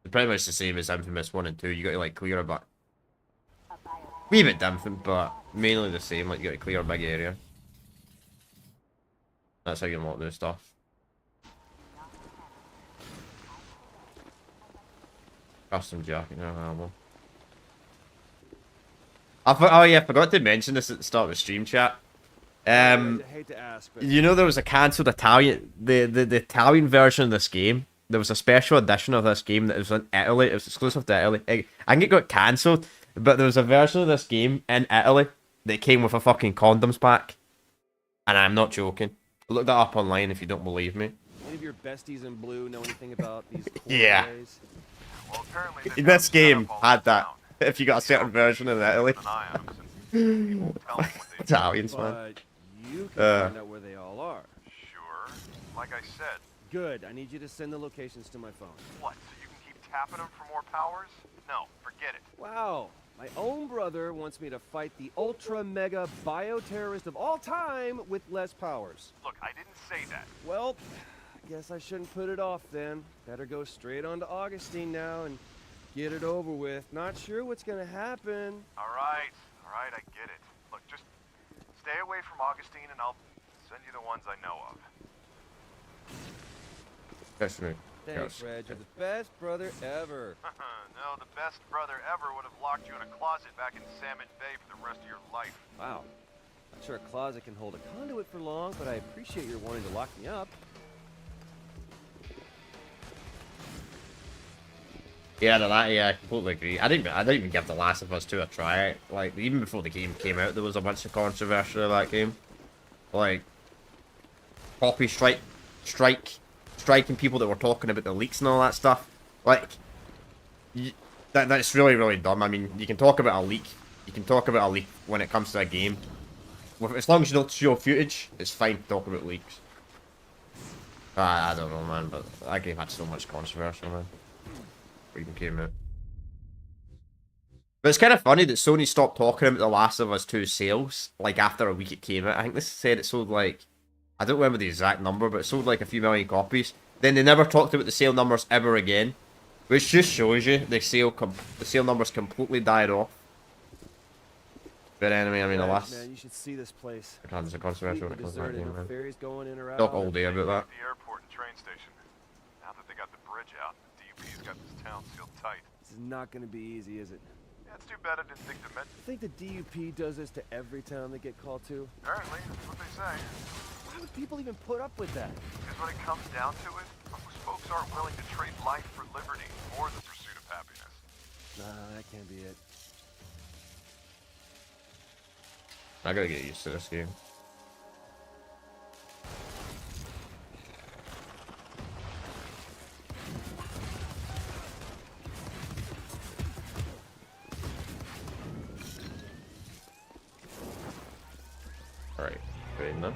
It's pretty much the same as Infamous 1 and 2. You got to like clear a bit. Wee bit different, but mainly the same. Like you got to clear a big area. That's how you unlock new stuff. Custom jacket now available. Oh yeah, I forgot to mention this at the start of the stream chat. I hate to ask, but You know there was a cancelled Italian, the Italian version of this game. There was a special edition of this game that was in Italy. It was exclusive to Italy. I think it got cancelled, but there was a version of this game in Italy that came with a fucking condoms pack. And I'm not joking. Look that up online if you don't believe me. any of your besties in blue know anything about these Yeah. ways? Well, apparently This game had that. If you got a certain version in Italy. Italians, man. But you can find out where they all are. Sure. Like I said. Good. I need you to send the locations to my phone. What, so you can keep tapping them for more powers? No, forget it. Wow. My own brother wants me to fight the ultra mega bioterrorist of all time with less powers. Look, I didn't say that. Well, I guess I shouldn't put it off then. Better go straight on to Augustine now and get it over with. Not sure what's gonna happen. All right, I get it. Look, just stay away from Augustine and I'll send you the ones I know of. That's me. Thanks, Reg. You're the best brother ever. No, the best brother ever would have locked you in a closet back in Salmon Bay for the rest of your life. Wow. Not sure a closet can hold a conduit for long, but I appreciate your wanting to lock me up. Yeah, I completely agree. I didn't even give The Last of Us 2 a try. Like, even before the game came out, there was a bunch of controversy of that game. Like, copy striking people that were talking about the leaks and all that stuff. Like, that's really, really dumb. I mean, you can talk about a leak. You can talk about a leak when it comes to a game. As long as you don't show footage, it's fine to talk about leaks. I don't know, man, but that game had so much controversy, man. Even came out. But it's kind of funny that Sony stopped talking about The Last of Us 2 sales, like, after a week it came out. I think this said it sold, like, I don't remember the exact number, but it sold, like, a few million copies. Then they never talked about the sale numbers ever again, which just shows you the sale numbers completely died off. But anyway, I mean, The Last... Man, you should see this place. There's a controversy when it comes to that game, man. Ferries going in or out. Talk all day about that. The airport and train station. Now that they got the bridge out, the DUP's got this town sealed tight. This is not going to be easy, is it? Yeah, it's too bad I didn't think to mention. You think the DUP does this to every town they get called to? Apparently, that's what they say. Why would people even put up with that? Because when it comes down to it, most folks aren't willing to trade life for liberty or the pursuit of happiness. Nah, that can't be it. I gotta get used to this game. Alright, very nice.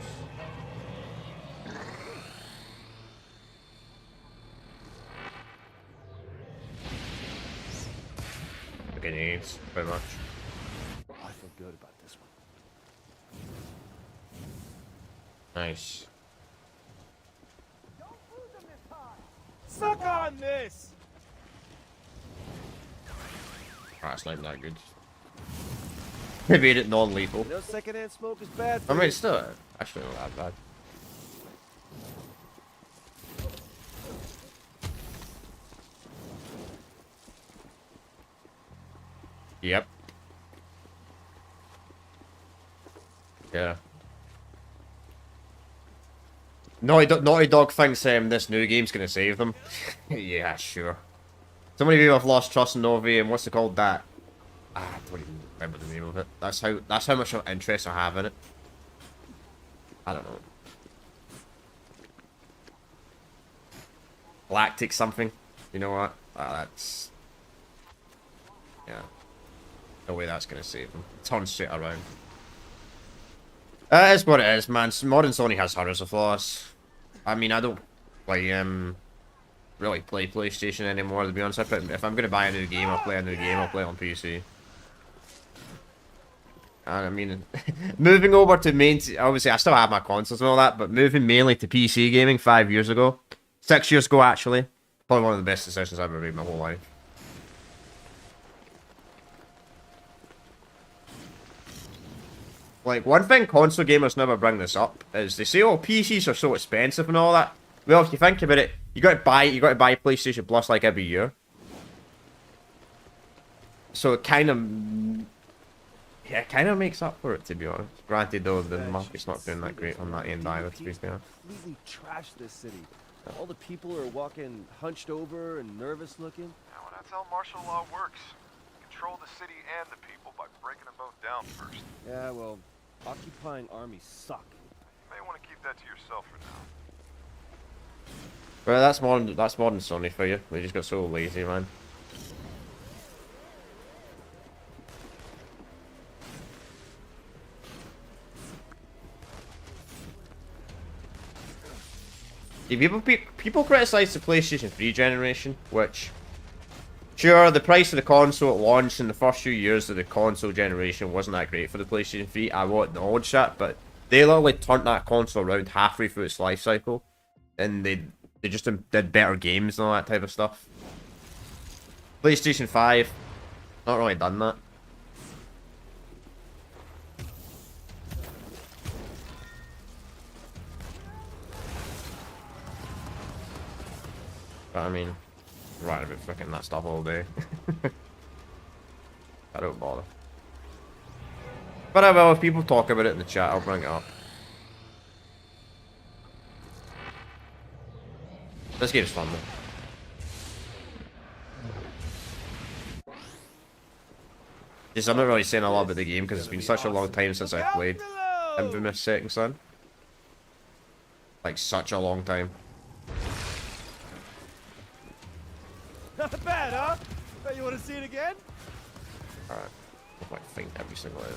Grenades, very much. I feel good about this one. Nice. Suck on this! That's not that good. They made it non-lethal. No secondhand smoke is bad for I mean, you. it's still actually not that bad. Yep. Yeah. Naughty Dog thinks this new game's gonna save them. Yeah, sure. So many people have lost trust in Novi, and what's it called? That I don't even remember the name of it. That's how much interest I have in it. I don't know. Lactic something. You know what? That's yeah. No way that's gonna save him. Turn straight around. It is what it is, man. Modern Sony has hundreds of flaws. I mean, I don't like really play PlayStation anymore, to be honest. If I'm gonna buy a new game, I'll play a new game. I'll play it on PC. And I mean, moving over to obviously I still have my consoles and all that, but moving mainly to PC gaming 5 years ago, 6 years ago actually, probably one of the best decisions I've ever made in my whole life. Like, one thing console gamers never bring this up is they say, oh, PCs are so expensive and all that. Well, if you think about it, you got to buy PlayStation Plus like every year. So it kind of makes up for it, to be honest. Granted, though, the market's not doing that great on that end either, to be fair. Completely trashed this city. All the people are walking hunched over and nervous looking. Yeah, well, that's how martial law works. Control the city and the people by breaking them both down first. Yeah, well, occupying armies suck. You may want to keep that to yourself for now. Well, that's modern Sony for you. They just got so lazy, man. People criticize the PlayStation 3 generation, which, sure, the price of the console at launch in the first few years of the console generation wasn't that great for the PlayStation 3. I won't acknowledge that, but they literally turned that console around halfway through its life cycle, and they just did better games and all that type of stuff. PlayStation 5, not really done that. But I mean, right about freaking that stuff all day. I don't bother. But I will, if people talk about it in the chat, I'll bring it up. This game's fun though. Just, I'm not really saying a lot about the game because it's been such a long time since I've played Infamous Second Son. Like, such a long time. Not bad, huh? Bet you want to see it again? Alright. I'll like faint every single enemy.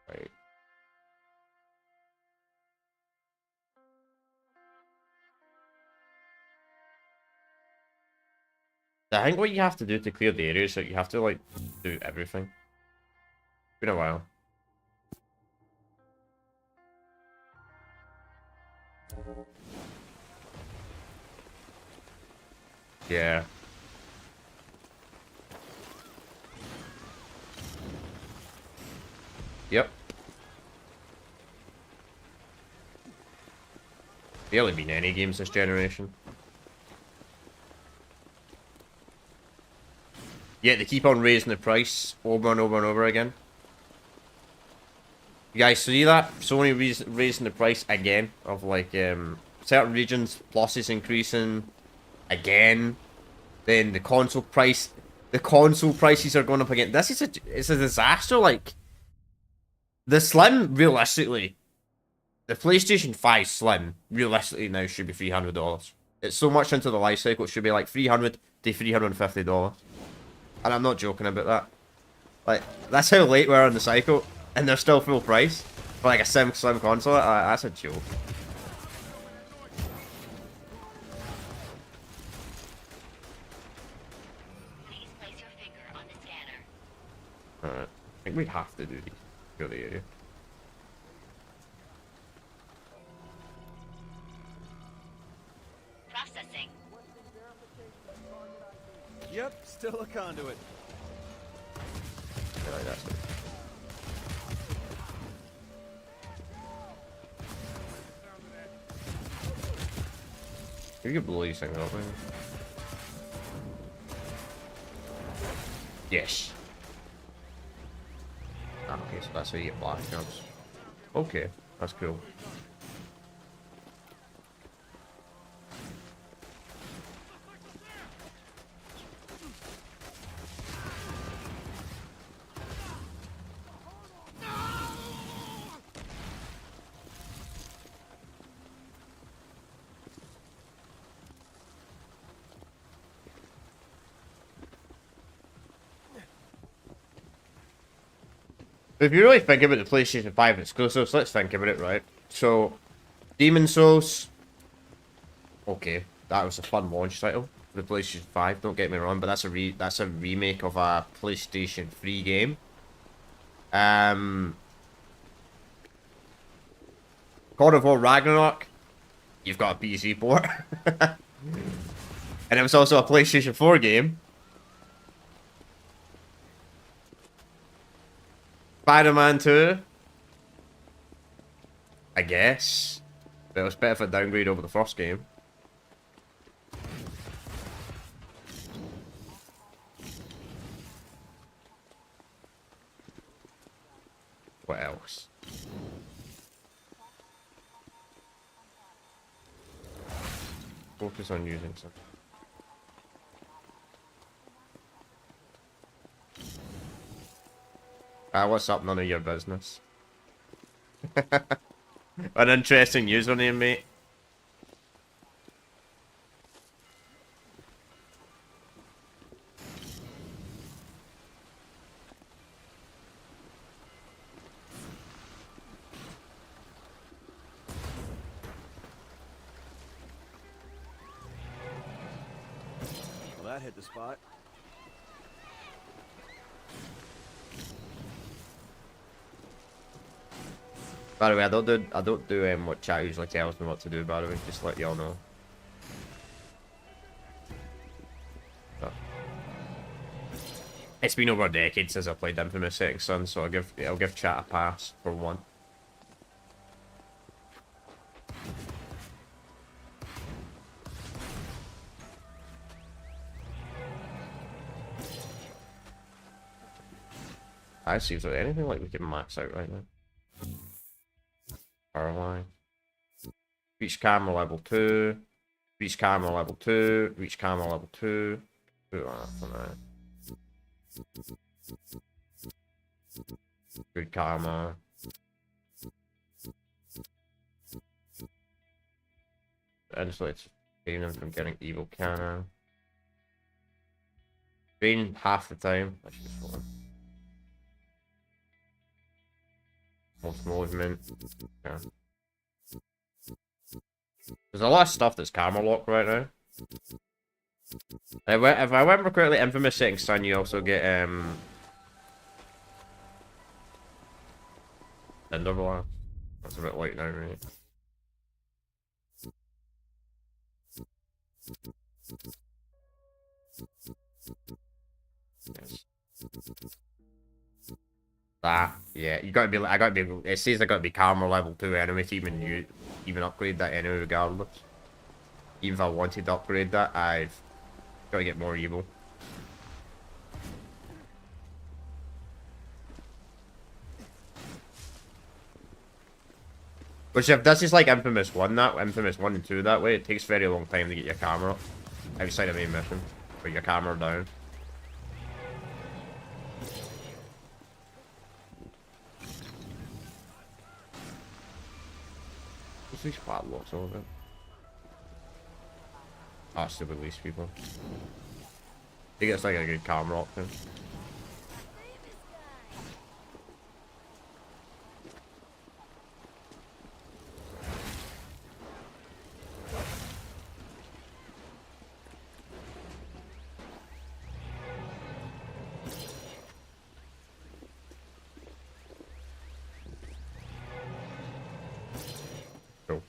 Right. I think what you have to do to clear the area is that you have to like do everything. It's been a while. Yeah. Yep. Barely been any games this generation. Yeah, they keep on raising the price over and over and over again. You guys see that? Sony raising the price again of like certain regions, Plus is increasing again. Then the console prices are going up again. This is it's a disaster. Like the Slim, realistically, the PlayStation 5 Slim realistically now should be $300. It's so much into the life cycle, it should be like $300 to $350. And I'm not joking about that. Like, that's how late we are in the cycle, and they're still full price for like a Slim console. That's a joke. Please place your finger on the scanner. Alright. I think we have to do these. Go to the area. Processing. Yep, still a conduit. Yeah, that's it. You can blow these things up, man. Yes. Okay, so that's how you get black jumps. Okay, that's cool. If you really think about the PlayStation 5 exclusives, let's think about it, right? So, Demon Souls. Okay, that was a fun launch title for the PlayStation 5. Don't get me wrong, but that's a remake of a PlayStation 3 game. God of War Ragnarok. You've got a PC port, and it was also a PlayStation 4 game. Spider-Man 2. I guess. But it was better for downgrade over the first game. What else? Focus on using some. What's up? None of your business. An interesting username, mate. Well, that hit the spot. By the way, I don't do what chat usually tells me what to do. By the way, just to let y'all know. Oh. It's been over a decade since I played Infamous Second Son, so I'll give chat a pass for one. I see if there's anything like we can max out right now. Power line. Reach camera level 2. Reach camera level 2. Reach camera level 2. Do that for now. Good camera. Insulates them from getting evil cannon. Been half the time. That's just fun. Most movement. Yeah. There's a lot of stuff that's camera locked right now. If I remember correctly, Infamous Second Son, you also get Enderblast. That's a bit late now, right? Yes. That, yeah, you gotta be. I gotta be. It says I gotta be camera level 2 anyway to even upgrade that anyway, regardless. Even if I wanted to upgrade that, I've gotta get more evil. Which if this is like Infamous 1 and 2 that way, it takes very long time to get your camera up. Outside of main mission. Put your camera down. What's these padlocks over it? Ah, stupid least people. I think it's like a good camera option. Cool.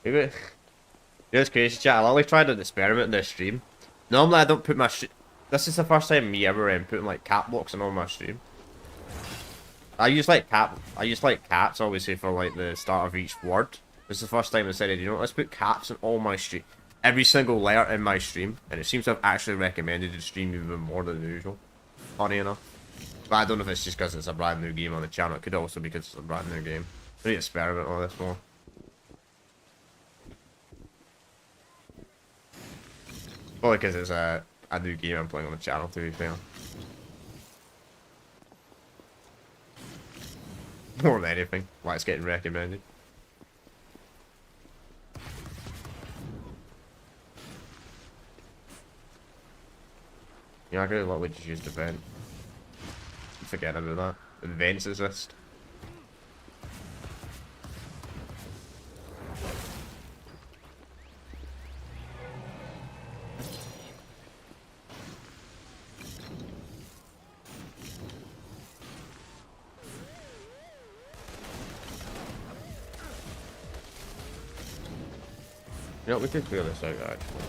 Maybe. You know, it's crazy, chat. I always tried an experiment in this stream. Normally, I don't put my this is the first time me ever putting like cap blocks on all my stream. I use like caps obviously for like the start of each word. This is the first time I said it. You know, let's put caps on all my stream, every single letter in my stream, and it seems to have actually recommended the stream even more than usual. Funny enough, but I don't know if it's just because it's a brand new game on the channel. It could also be because it's a brand new game. I need to experiment on this more. Probably because it's a new game I'm playing on the channel, to be fair. More than anything, why it's getting recommended. Yeah, I could have literally just used the vent. Forget about that. The vents exist. You know, we could clear this out actually.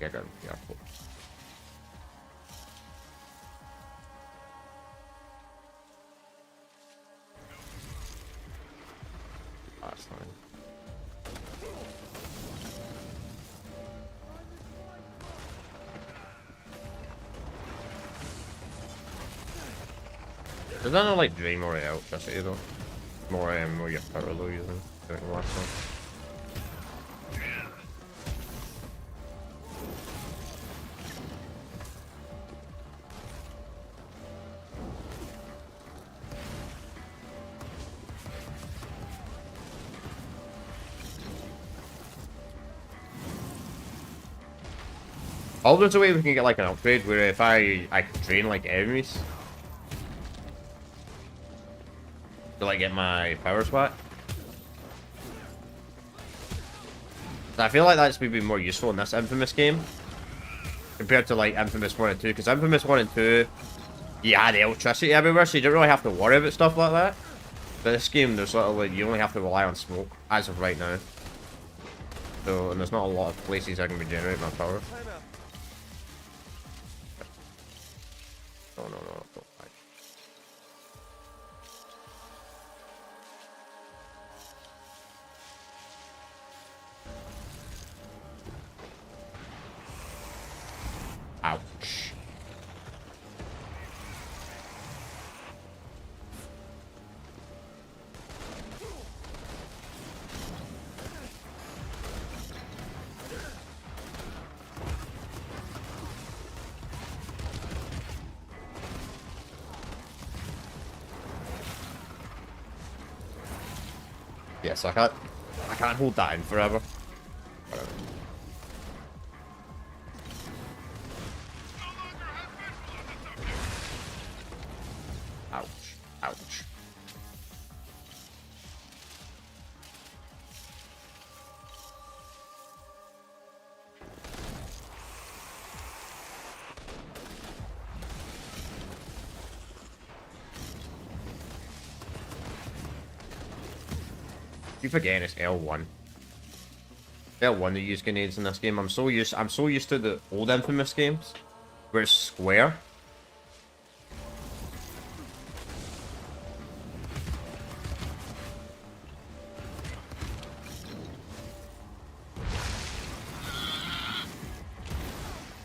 Yeah, go. Yeah, cool. Last time. Does that not like drain more electricity though? More your power though using doing the last one. Oh, there's a way we can get like an upgrade where if I can train like enemies to like get my powers back. So I feel like that's maybe more useful in this Infamous game compared to like Infamous 1 and 2, because Infamous 1 and 2 you had electricity everywhere, so you don't really have to worry about stuff like that. But this game, there's sort of like you only have to rely on smoke as of right now. So, and there's not a lot of places I can regenerate my power. No. Ouch. Yes, I can't hold that in forever. Whatever. Ouch. Ouch. Keep forgetting it's L1. L1 to use grenades in this game. I'm so used to the old Infamous games where it's square.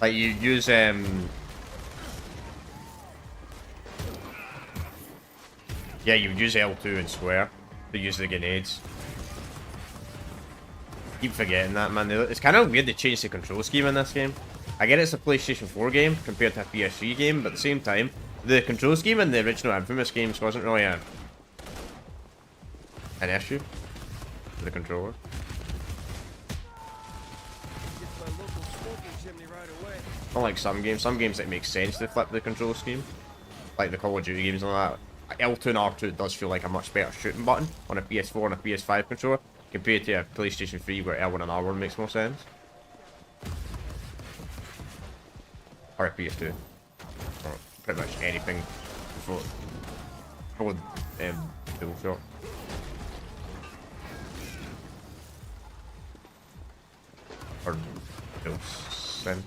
Like you use yeah, you would use L2 and square to use the grenades. Keep forgetting that, man. It's kind of weird they changed the control scheme in this game. I get it's a PlayStation 4 game compared to a PS3 game, but at the same time, the control scheme in the original Infamous games wasn't really an issue for the controller. Unlike some games that make sense to flip the control scheme, like the Call of Duty games and all that. L2 and R2 does feel like a much better shooting button on a PS4 and a PS5 controller compared to a PlayStation 3 where L1 and R1 makes more sense. Or a PS2. Or pretty much anything before DualShock. Or DualSense.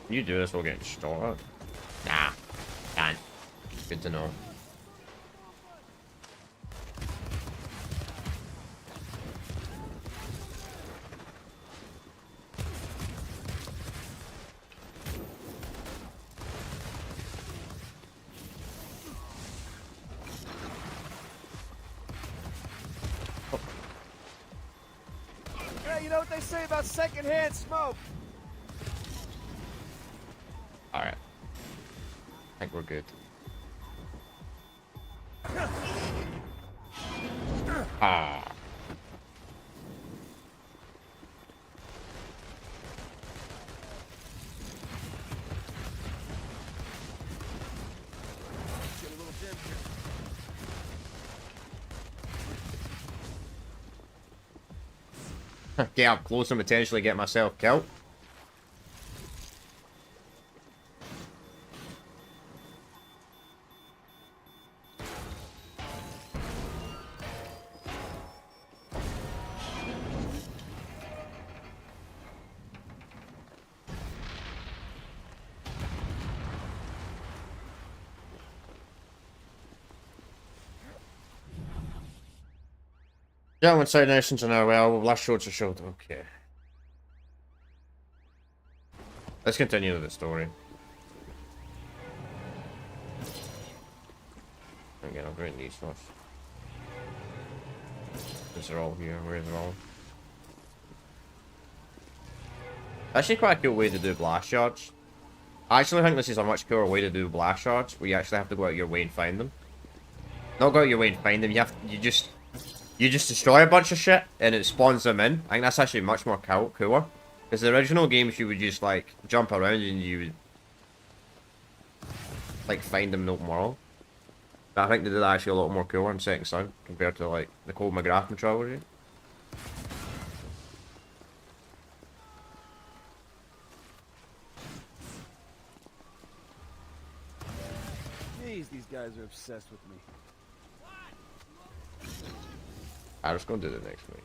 You do this, we'll get started. Nah, can't. Good to know. Yeah, you know what they say about secondhand smoke? Alright. I think we're good. Ah. Get up close and potentially get myself killed. Yeah, inside nations are now well, last shorts are short. Okay. Let's continue the story. Again, I'll bring these first. These are all here. Where's it all? Actually, quite a cool way to do blast shards. I actually think this is a much cooler way to do blast shards, where you actually have to go out your way and find them. Not go out your way and find them. You just destroy a bunch of shit and it spawns them in. I think that's actually much more cooler. Because the original games, you would just like jump around and you would like find them in open world. But I think they did that actually a lot more cooler in Second Son compared to like the Cole McGrath trilogy. Jeez, these guys are obsessed with me. I'm just gonna do the next one.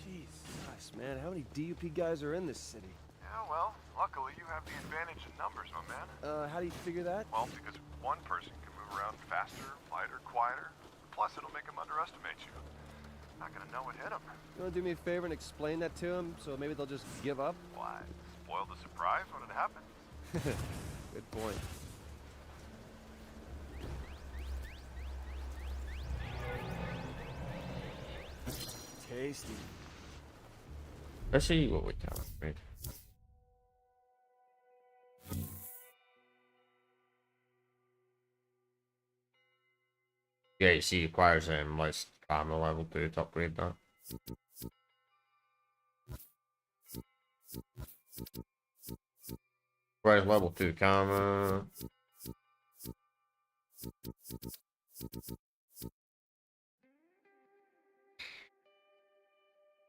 Jesus, man, how many DUP guys are in this city? Yeah, well, luckily you have the advantage in numbers, my man. How do you figure that? Well, because one person can move around faster, lighter, quieter. Plus, it'll make them underestimate you. Not gonna know what hit them. You wanna do me a favor and explain that to them, so maybe they'll just give up? Why? Spoil the surprise when it happens. Good point. Tasty. Let's see what we can. Right. Yeah, you see, it requires less camera level 2 to upgrade that. Requires level 2 camera.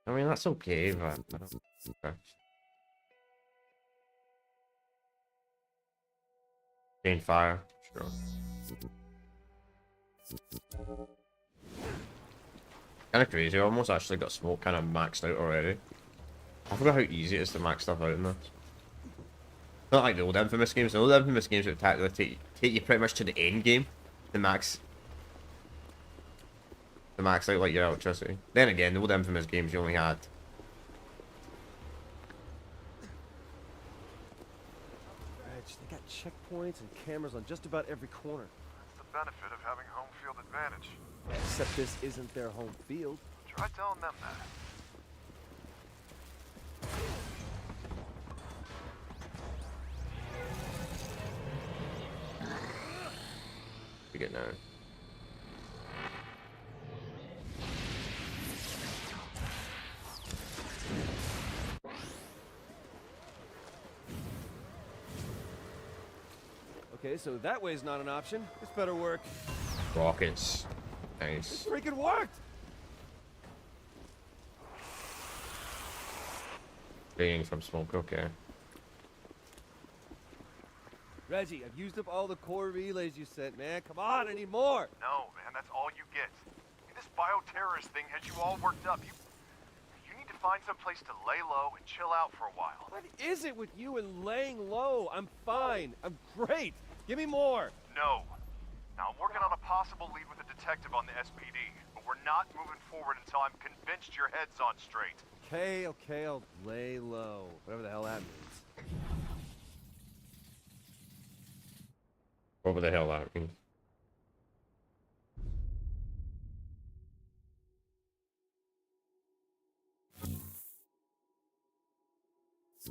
I mean, that's okay, but I don't. Okay. Gain fire, sure. Kind of crazy. I almost actually got smoke kind of maxed out already. I forgot how easy it is to max stuff out in this. Not like the old Infamous games. The old Infamous games would take you pretty much to the end game to max out like your electricity. Then again, the old Infamous games you only had. They got checkpoints and cameras on just about every corner. That's the benefit of having home field advantage. Except this isn't their home field. Try telling them that. We get now. Okay, so that way's not an option. This better work. Rockets. Nice. It freaking worked! Bleeding from smoke, okay. Reggie, I've used up all the core relays you sent, man. Come on, I need more. No, man, that's all you get. This bioterrorist thing has you all worked up. You need to find some place to lay low and chill out for a while. What is it with you and laying low? I'm fine. I'm great. Give me more. No. Now, I'm working on a possible lead with a detective on the SPD, but we're not moving forward until I'm convinced your head's on straight. Okay, I'll lay low. Whatever the hell that means. Whatever the hell that means.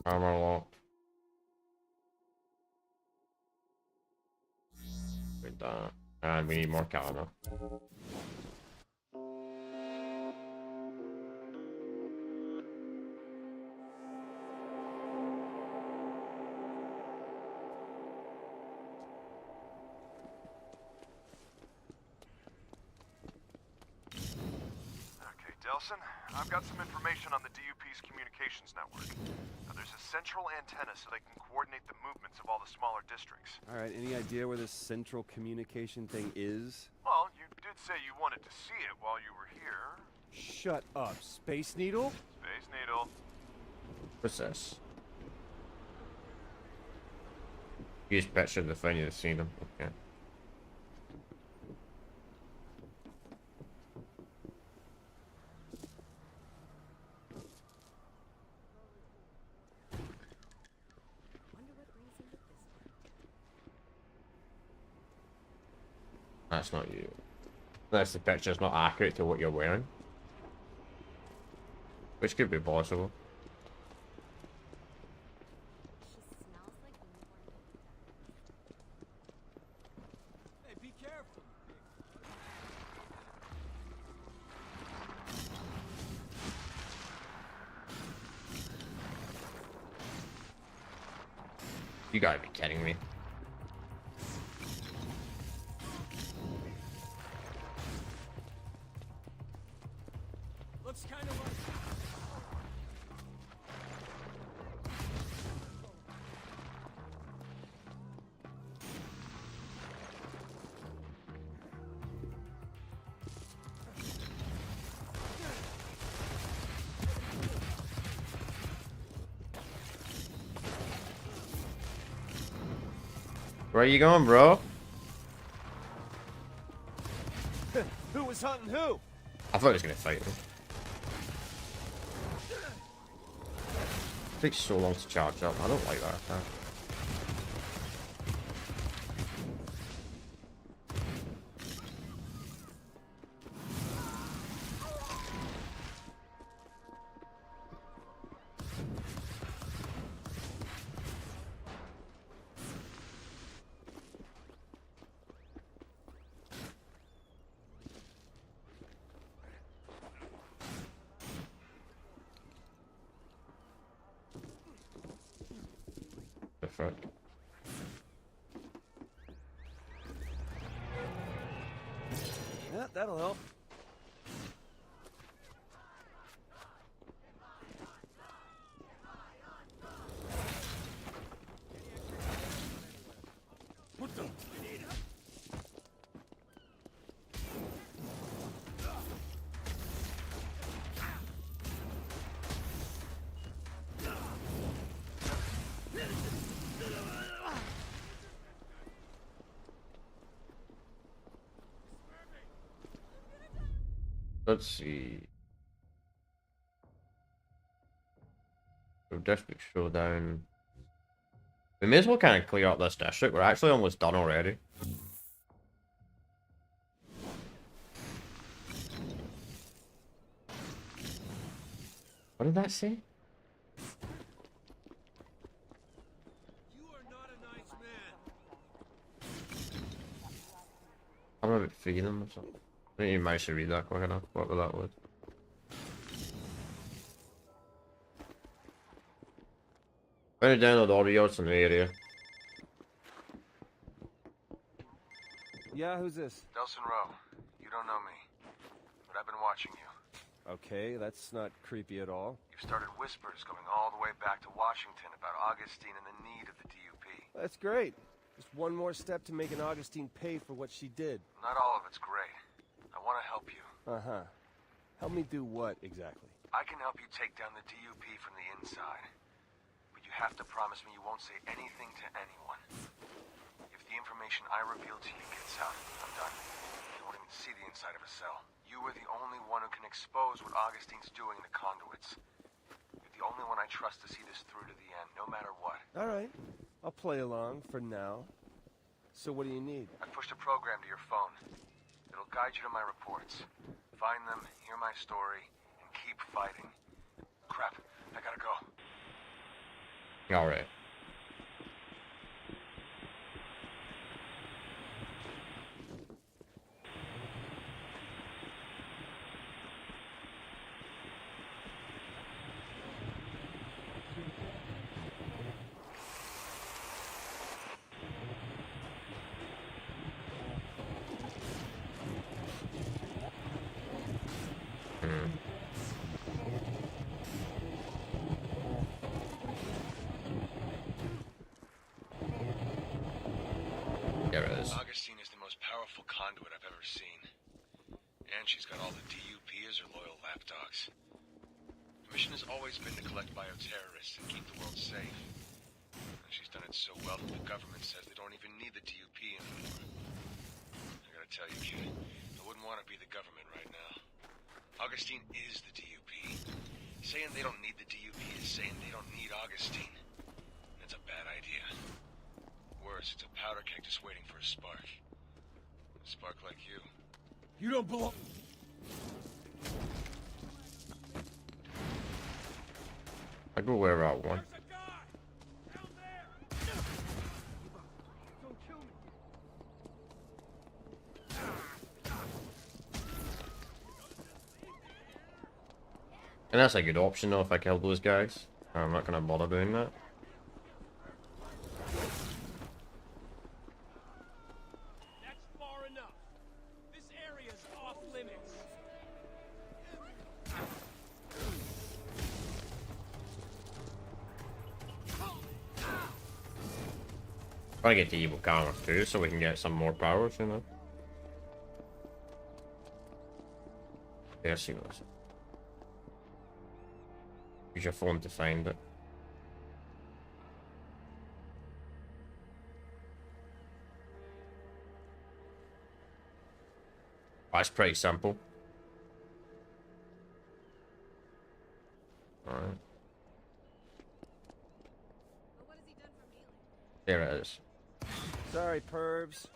Armor locked. With that. And we need more camera. Delson, I've got some information on the DUP's communications network. Now, there's a central antenna so they can coordinate the movements of all the smaller districts. All right, any idea where this central communication thing is? Well, you did say you wanted to see it while you were here. Shut up. Space Needle? Space Needle. What's this? Use picture of the thing you've seen them. Okay. That's not you. Unless the picture's not accurate to what you're wearing. Which could be possible. Hey, be careful. You gotta be kidding me. Looks kind of like... Where are you going, bro? Who was hunting who? I thought he was gonna fight me. It takes so long to charge up. I don't like that attack. The fuck? Yeah, that'll help. What the? Let's see. So district showdown. We may as well kind of clear up this district. We're actually almost done already. What did that say? You are not a nice man. I'm about feeding them or something. I think you might should read that quick enough, whatever that was. Trying to download audios in the area. Yeah, who's this? Delson Rowe. You don't know me, but I've been watching you. Okay, that's not creepy at all. You've started whispers going all the way back to Washington about Augustine and the need of the DUP. That's great. Just one more step to making Augustine pay for what she did. Not all of it's great. I want to help you. Uh-huh. Help me do what, exactly? I can help you take down the DUP from the inside. But you have to promise me you won't say anything to anyone. If the information I reveal to you gets out, I'm done. You won't even see the inside of a cell. You are the only one who can expose what Augustine's doing to conduits. You're the only one I trust to see this through to the end, no matter what. All right. I'll play along for now. So what do you need? I pushed a program to your phone. It'll guide you to my reports. Find them, hear my story, and keep fighting. Crap, I gotta go. Alright. Augustine is the most powerful conduit I've ever seen. And she's got all the DUP as her loyal lapdogs. The mission has always been to collect bioterrorists and keep the world safe. And she's done it so well that the government says they don't even need the DUP anymore. I gotta tell you, kid, I wouldn't want to be the government right now. Augustine is the DUP. Saying they don't need the DUP is saying they don't need Augustine. That's a bad idea. Worse, it's a powder keg just waiting for a spark. A spark like you. You don't belong. I go where I want. And that's a good option though if I kill those guys. I'm not gonna bother doing that. Gotta get the evil counter too, so we can get some more powers, you know. There she goes. Use your phone to find it. That's pretty simple. Alright. There it is. Sorry, pervs.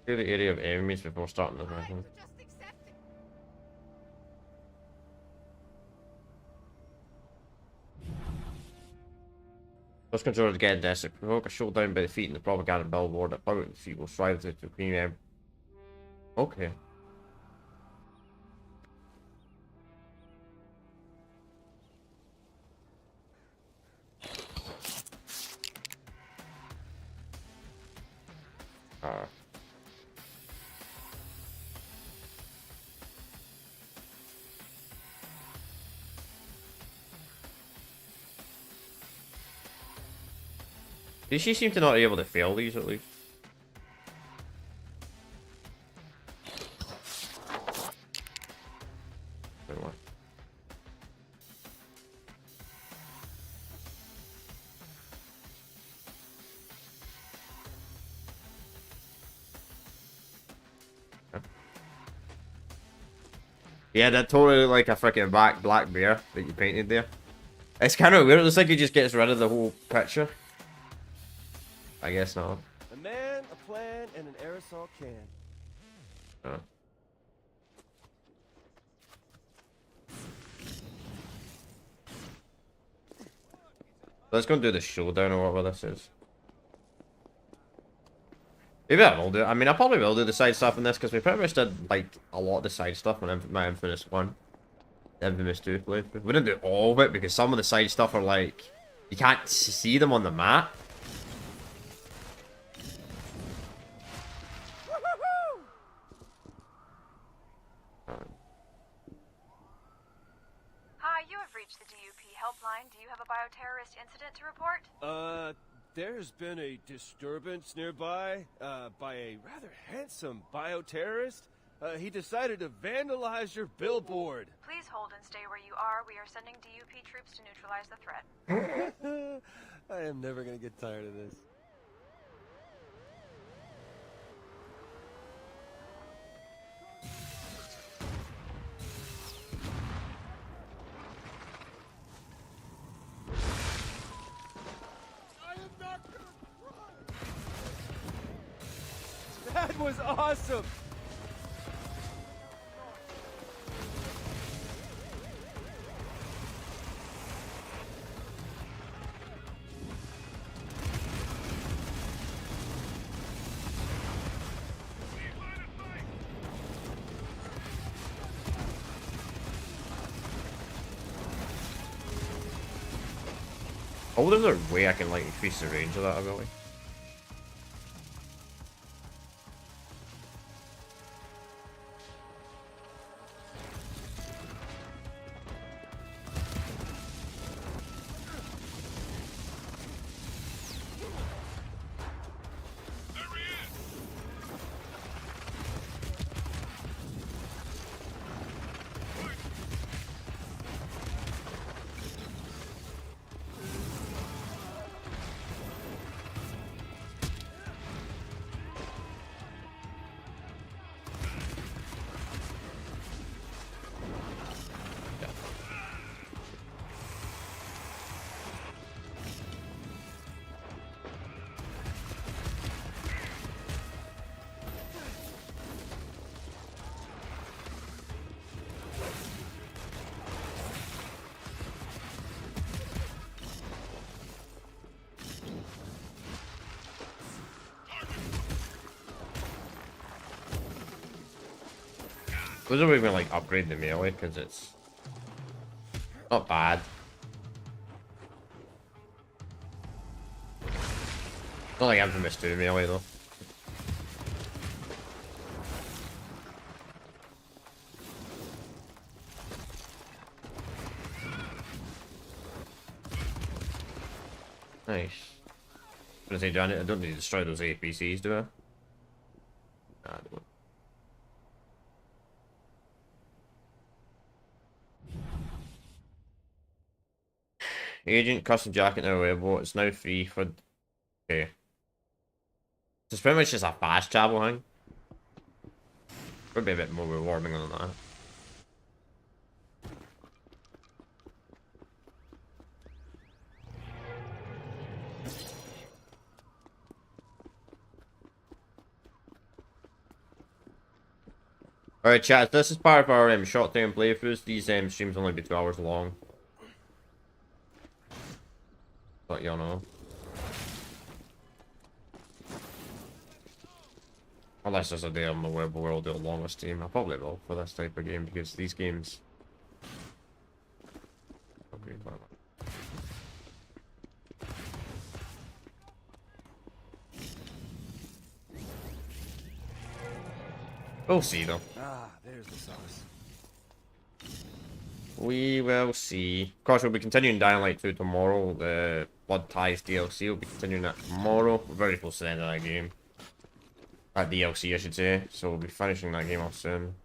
Clear the area of enemies before starting this mission. Those controllers get desperate. Provoke a showdown by defeating the propaganda billboard that power the feet will strive to supreme them. Okay. She seem to not be able to fail these at least. Yeah, that totally looked like a freaking black bear that you painted there. It's kind of weird. It looks like he just gets rid of the whole picture. I guess not. A man, a plan, and an aerosol can. Huh. Let's go and do the showdown or whatever this is. Maybe I will do it. I mean, I probably will do the side stuff in this because we pretty much did like a lot of the side stuff on my Infamous 1. Infamous 2 playthrough. We didn't do all of it because some of the side stuff are like, you can't see them on the map. Hi, you have reached reached the DUP helpline. Do you have a bioterrorist incident to report? There's been a disturbance nearby, by a rather handsome bioterrorist. He decided to vandalize your billboard. Please hold and stay where you are. We are sending DUP troops to neutralize the threat. I am never gonna get tired of this. That was awesome! Oh, there's a way I can like increase the range of that ability. Those are even like upgrade the melee because it's not bad. Not like Infamous 2 melee though. Nice. I say, I don't need to destroy those APCs, do I? Nah, I don't. Agent custom jacket now available. It's now free for. Okay. It's pretty much just a fast travel thing. Would be a bit more rewarding than that. Alright chat, this is part of our short-term playthroughs. These streams only be 2 hours long. Let y'all know. Unless there's a day on the web where I'll do a longer stream. I probably will for this type of game because these games... We'll see though. Ah, there's the sauce. We will see. Of course, we'll be continuing Dying Light 2 tomorrow. The Blood Ties DLC will be continuing that tomorrow. We're very close to the end of that game. That DLC, I should say. So we'll be finishing that game off soon.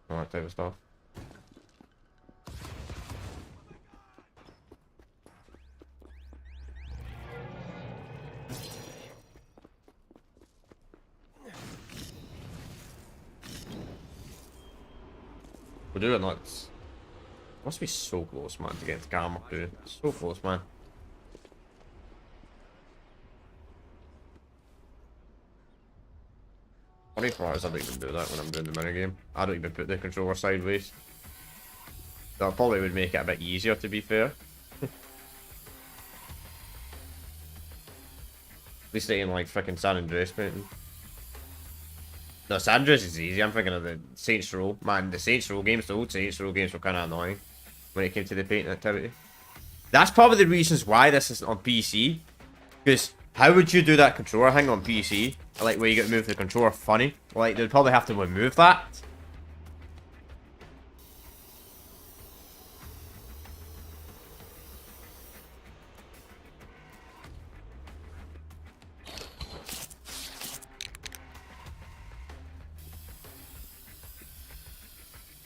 All that type of stuff. We're doing that. Must be so close, man, to get to Gamma, dude. So close, man. Funny part is I don't even do that when I'm doing the minigame. I don't even put the controller sideways. That probably would make it a bit easier, to be fair. At least they ain't like freaking San Andreas painting. No, San Andreas is easy. I'm thinking of the Saints Row. Man, the Saints Row games, the old Saints Row games were kind of annoying when it came to the painting activity. That's probably the reasons why this isn't on PC. Because how would you do that controller thing on PC? Like, where you get to move the controller funny? Like, they'd probably have to remove that.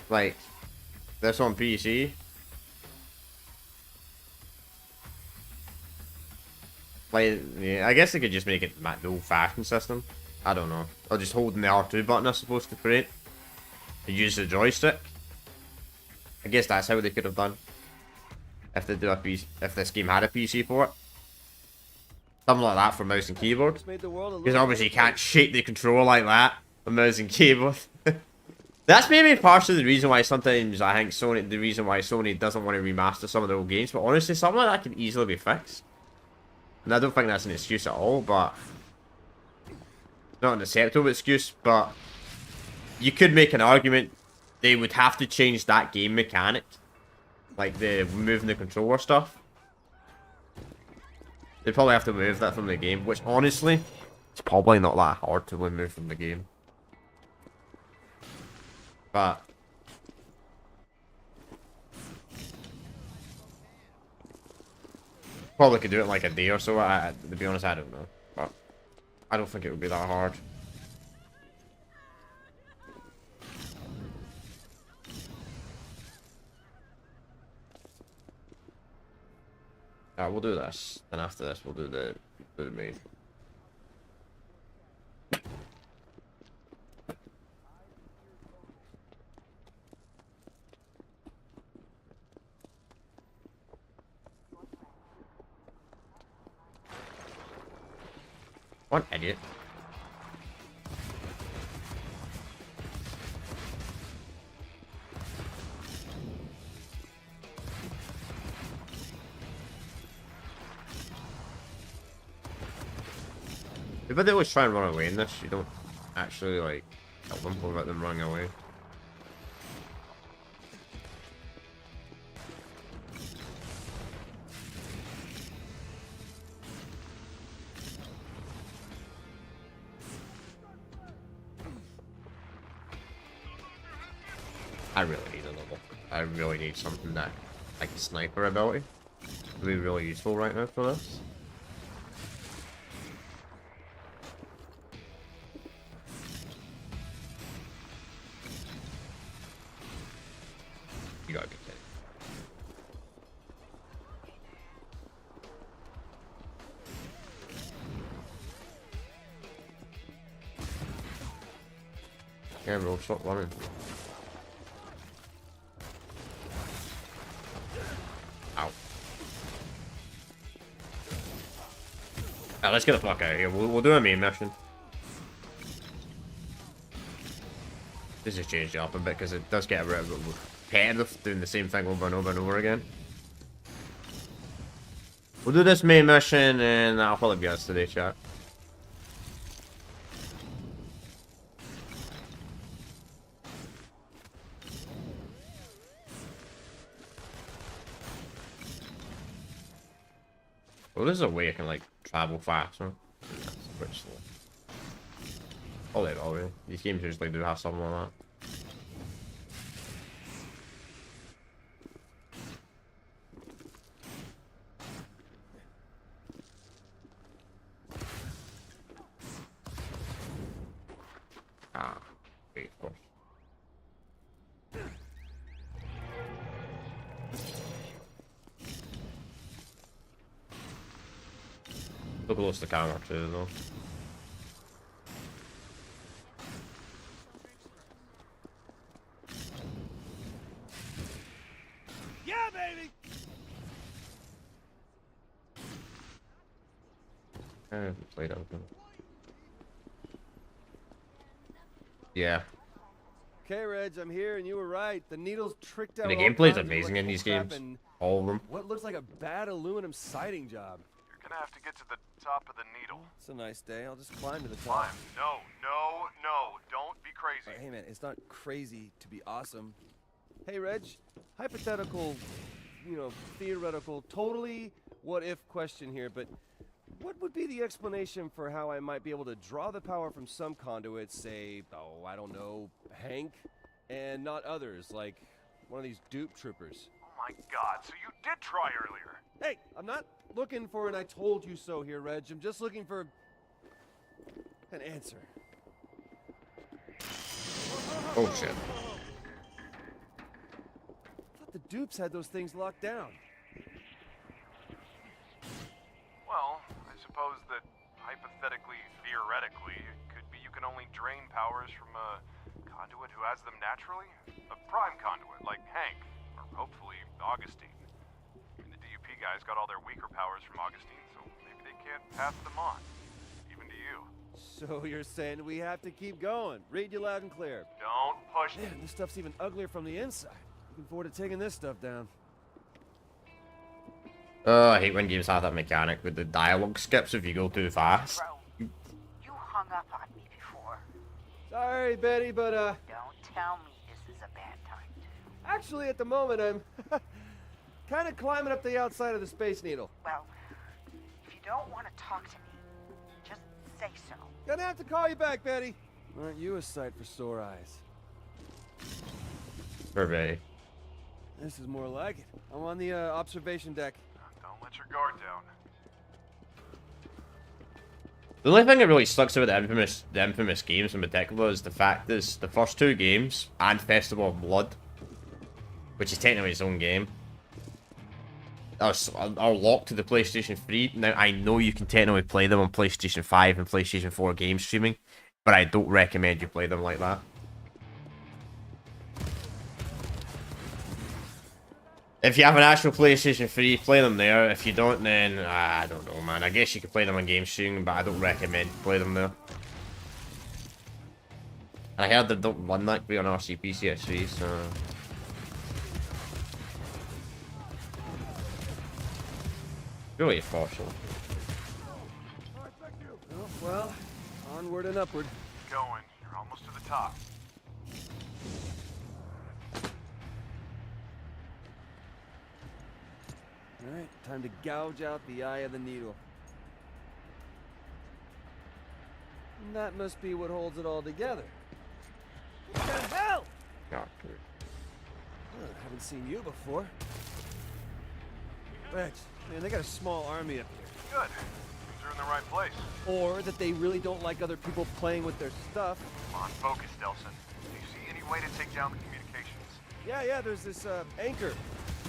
Like, this on PC. Like, yeah, I guess they could just make it the old-fashioned system. I don't know. Or just holding the R2 button, I suppose, to create. And use the joystick. I guess that's how they could have done. If they do a PC, if this game had a PC for it. Something like that for mouse and keyboard. Because obviously you can't shake the controller like that with mouse and keyboard. That's maybe partially the reason why sometimes I think Sony doesn't want to remaster some of their old games. But honestly, something like that can easily be fixed. And I don't think that's an excuse at all, but... Not an acceptable excuse, but... You could make an argument they would have to change that game mechanic. Like the moving the controller stuff. They'd probably have to remove that from the game, which honestly, it's probably not that hard to remove from the game. But... Probably could do it in like a day or so, to be honest, I don't know. But I don't think it would be that hard. We'll do this. Then after this, we'll do the main. What idiot. But they always try and run away in this. You don't actually like help them or let them run away. I really need a level. I really need something that like sniper ability. Would be really useful right now for this. You gotta be kidding. Yeah, bro, stop running. Ow. Now let's get the fuck out of here. We'll do a main mission. This has changed it up a bit because it does get a bit repetitive doing the same thing over and over and over again. We'll do this main mission and I'll probably be us today, chat. Well, there's a way I can like travel faster. That's pretty slow. Oh, they all really. These games usually do have something like that. Ah, wait, of course. Look close to the camera too, though. Yeah, baby. Played open. Yeah. Okay, Reg, I'm here, and you were right. The needles tricked out. The all gameplay's kinds of amazing in these electrical games. crap and All of them. what looks like a bad aluminum siding job. You're gonna have to get to the top of the needle. It's a nice day. I'll just climb to the top. Climb. No, no, no. Don't be crazy. Hey, man, it's not crazy to be awesome. Hey, Reg, hypothetical, theoretical, totally what-if question here, but what would be the explanation for how I might be able to draw the power from some conduits, say, oh, I don't know, Hank, and not others, like one of these dupe troopers? Oh my god, so you did try earlier. Hey, I'm not looking for an I told you so here, Reg. I'm just looking for an answer. Oh shit. dupes had those things locked down. Well, I suppose that hypothetically, theoretically, it could be you can only drain powers from a conduit who has them naturally. A prime conduit, like Hank, or hopefully Augustine. I mean, the DUP guys got all their weaker powers from Augustine, so maybe they can't pass them on. Even to you. So you're saying we have to keep going. Read you loud and clear. Don't push Man, this stuff's even uglier from the inside. Looking forward to taking this stuff down. Oh, I hate when games have that mechanic with the dialogue skips if you go too fast. You hung up on me before. Sorry, Betty, but Don't tell me this is a bad time. actually at the moment I'm kind of climbing up the outside of the Space Needle. Well, if you don't want to talk to me, just say so. Gonna have to call you back, Betty. Aren't you a sight for sore eyes? Survey. This is more like it. I'm on the observation deck. Don't let your guard down. The only thing that really sucks about the infamous games in particular is the fact is the first two games and Festival of Blood, which is technically its own game, are locked to the PlayStation 3. Now, I know you can technically play them on PlayStation 5 and PlayStation 4 game streaming, but I don't recommend you play them like that. If you have an actual PlayStation 3, play them there. If you don't, then I don't know, man. I guess you can play them on game streaming, but I don't recommend you play them there. And I heard they don't run that great on RCP CS3, so... really fortunate. Well, onward and upward. Keep going. You're almost to the top. Alright, time to gouge out the eye of the needle. And that must be what holds it all together. What the hell? Doctor. I haven't seen you before. Reg, man, they got a small army up here. Good. Things are in the right place. Or that they really don't like other people playing with their stuff. Come on, focus, Delson. Do you see any way to take down the communications? Yeah, there's this anchor.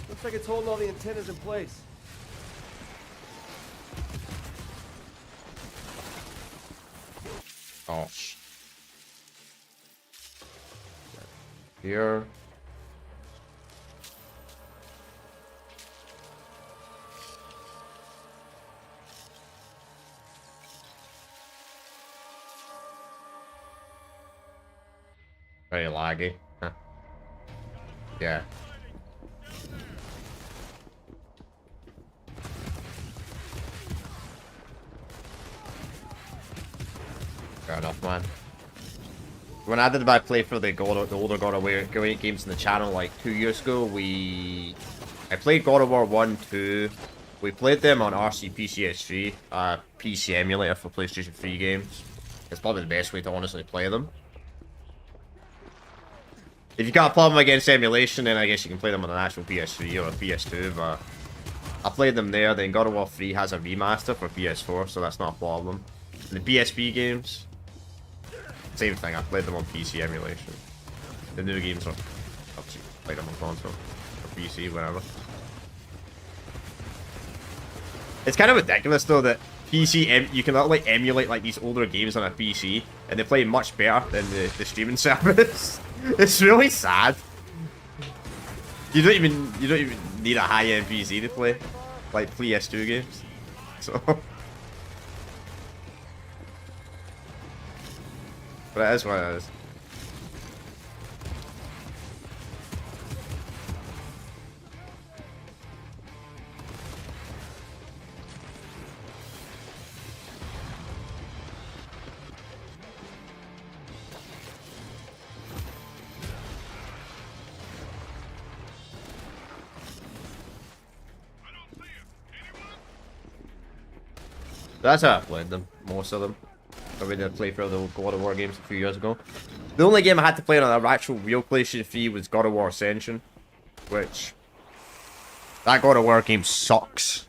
Looks like it's holding all the antennas in place. Oh. Here. Very laggy. Huh. Yeah. Fair enough, man. When I did my playthrough of the older God of War games in the channel like 2 years ago, I played God of War 1, 2. We played them on RCP CS3, PC emulator for PlayStation 3 games. It's probably the best way to honestly play them. If you got a problem against emulation, then I guess you can play them on an actual PS3 or a PS2, but I played them there. Then God of War 3 has a remaster for PS4, so that's not a problem. And the PSP games, same thing. I played them on PC emulation. The new games are obviously played them on console or PC, whatever. It's kind of ridiculous though that you can like emulate like these older games on a PC and they play much better than the streaming service. It's really sad. You don't even need a high-end PC to play like PS2 games. So, but it is what it is. That's how I played them, most of them. I really did play through the God of War games a few years ago. The only game I had to play on an actual real PlayStation 3 was God of War Ascension, which that God of War game sucks.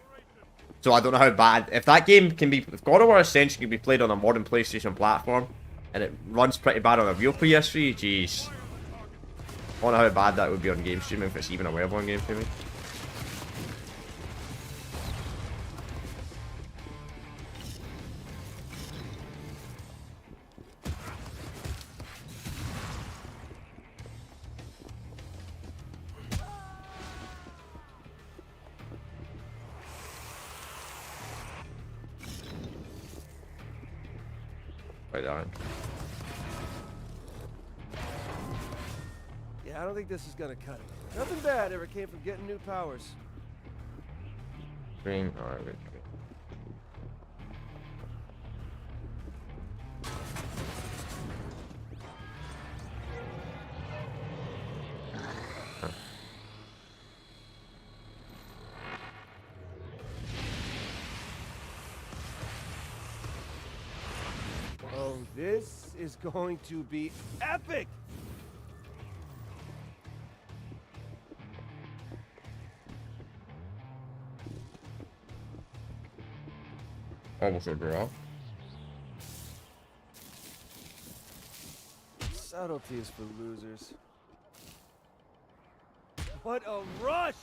So I don't know how bad. If that game can be, if God of War Ascension can be played on a modern PlayStation platform, and it runs pretty bad on a real PS3, jeez. I wonder how bad that would be on game streaming if it's even available on game streaming. Right on. Yeah, I don't think this is gonna cut it. Nothing bad ever came from getting new powers. Green, alright. Oh, this is going to be epic! Almost a draw. Subtlety is for losers. What a rush!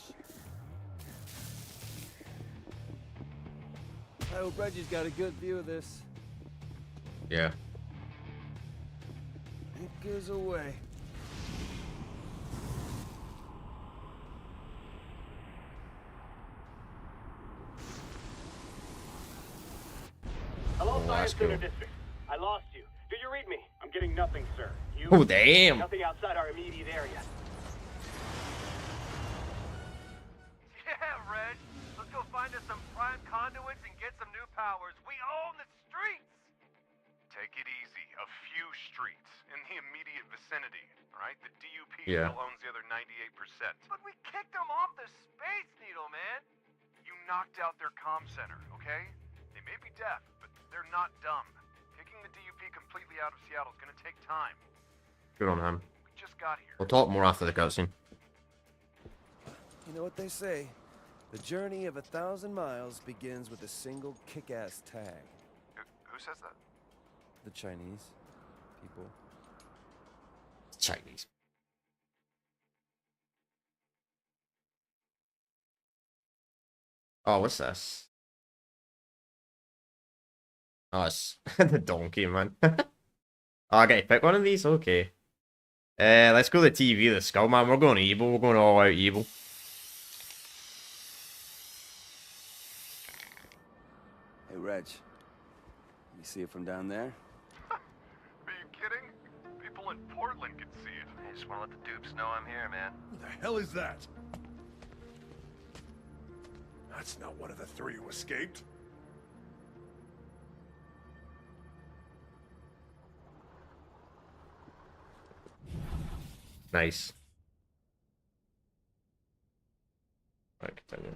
I hope Reggie's got a good view of this. Yeah. It goes away. Hello, Oh, Science that's Center cool. District. I lost you. Do you read me? I'm getting nothing, sir. You? Oh, damn. Nothing outside our immediate area. Yeah, Reg. Let's go find us some prime conduits and get some new powers. We own the streets! Take it easy. A few streets in the immediate vicinity, all right? The DUP Yeah. still owns the other 98%. But we kicked them off the Space Needle, man! You knocked out their comm center, okay? They may be deaf, but they're not dumb. Kicking the DUP completely out of Seattle is gonna take time. Good on him. We just got here. We'll talk more after the cutscene. You know what they say? The journey of 1,000 miles begins with a single kick-ass tag. Who says that? The Chinese people. Chinese. Oh, what's this? Oh, it's the donkey, man. Oh, okay, pick one of these? Okay. Let's go to the TV, the skull, man. We're going evil. We're going all out evil. Hey, Reg. You see it from down there? Are you kidding? People in Portland can see it. I just want to let the dupes know I'm here, man. Who the hell is that? That's not one of the three who escaped. Nice. Right, continue.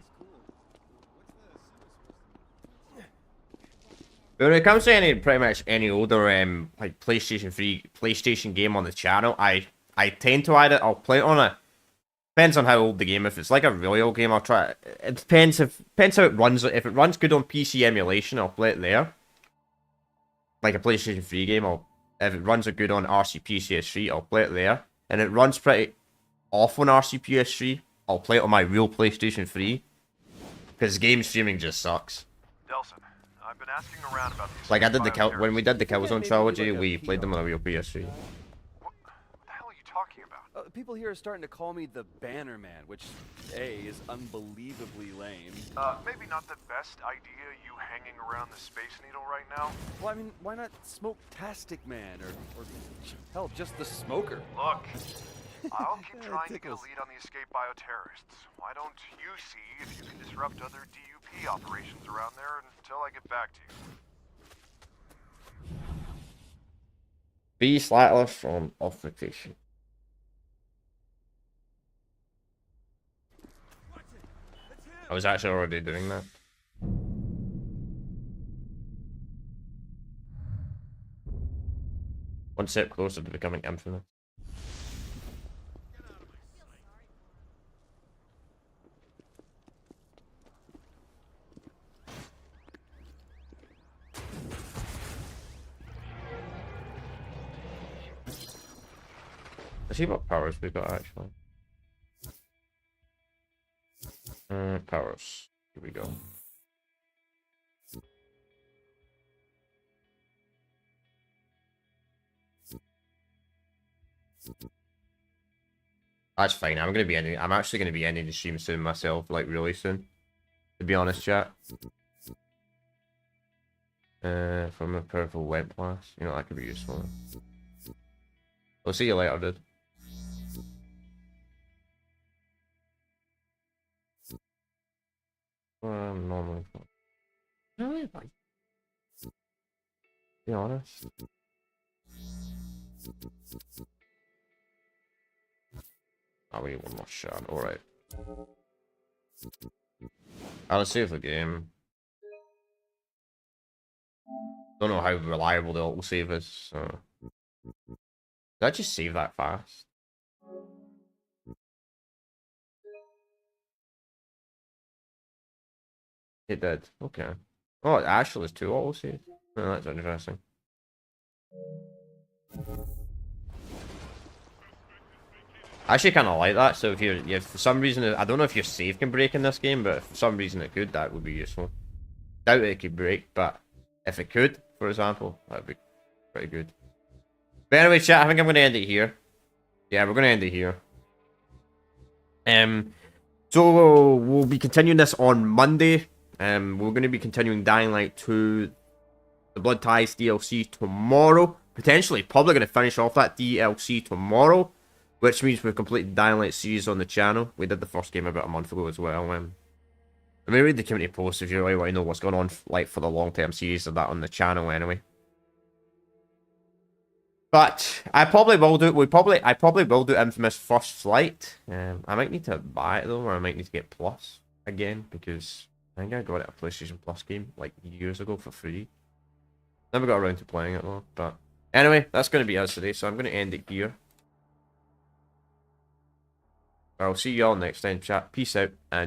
But when it comes to any pretty much any older like PlayStation game on the channel, I tend to add it. I'll play it on a depends on how old the game. If it's like a really old game, I'll try. It depends how it runs. If it runs good on PC emulation, I'll play it there. Like a PlayStation 3 game, if it runs it good on RCPCS3, I'll play it there. And it runs pretty off on RCPS3, I'll play it on my real PlayStation 3. Because game streaming just sucks. Delson, I've been asking around about these. Like I did when we did the Killzone trilogy, we played them on a real PS3. What the hell are you talking about? People here are starting to call me the Banner Man, which, A, is unbelievably lame. Maybe not the best idea, you hanging around the Space Needle right now. Well, I mean, why not Smoke-tastic Man, or hell, just the Smoker? Look, I'll keep Yeah, trying to get a tickles. lead on the escaped bioterrorists. Why don't you see if you can disrupt other DUP operations around there until I get back to you? B. Slattler from Off Vacation. I was actually already doing that. One step closer to becoming infamous. Let's see what powers we got actually. Powers. Here we go. That's fine. I'm actually gonna be ending the stream soon myself, like really soon. To be honest, chat. From a powerful web blast. You know, that could be useful. We'll see you later, dude. Normally. No, fine. Be honest. Oh, we need one more shot. Alright. I'll save the game. Don't know how reliable the autosave is, so. Did I just save that fast? It did. Okay. Oh, it actually is 2 autosaves. Oh, that's interesting. I actually kind of like that. So if for some reason, I don't know if your save can break in this game, but if for some reason it could, that would be useful. Doubt it could break, but if it could, for example, that would be pretty good. But anyway, chat, I think I'm going to end it here. Yeah, we're going to end it here. So we'll be continuing this on Monday. We're going to be continuing Dying Light 2, the Blood Ties DLC tomorrow. Potentially, probably going to finish off that DLC tomorrow, which means we've completed Dying Light series on the channel. We did the first game about a month ago as well. I mean, read the community post if you really want to know what's going on, like for the long-term series of that on the channel, anyway. But I probably will do. I probably will do Infamous First Flight. I might need to buy it though, or I might need to get Plus again because I think I got it a PlayStation Plus game like years ago for free. Never got around to playing it though. But anyway, that's going to be us today. So I'm going to end it here. I'll see you all next time, chat. Peace out and.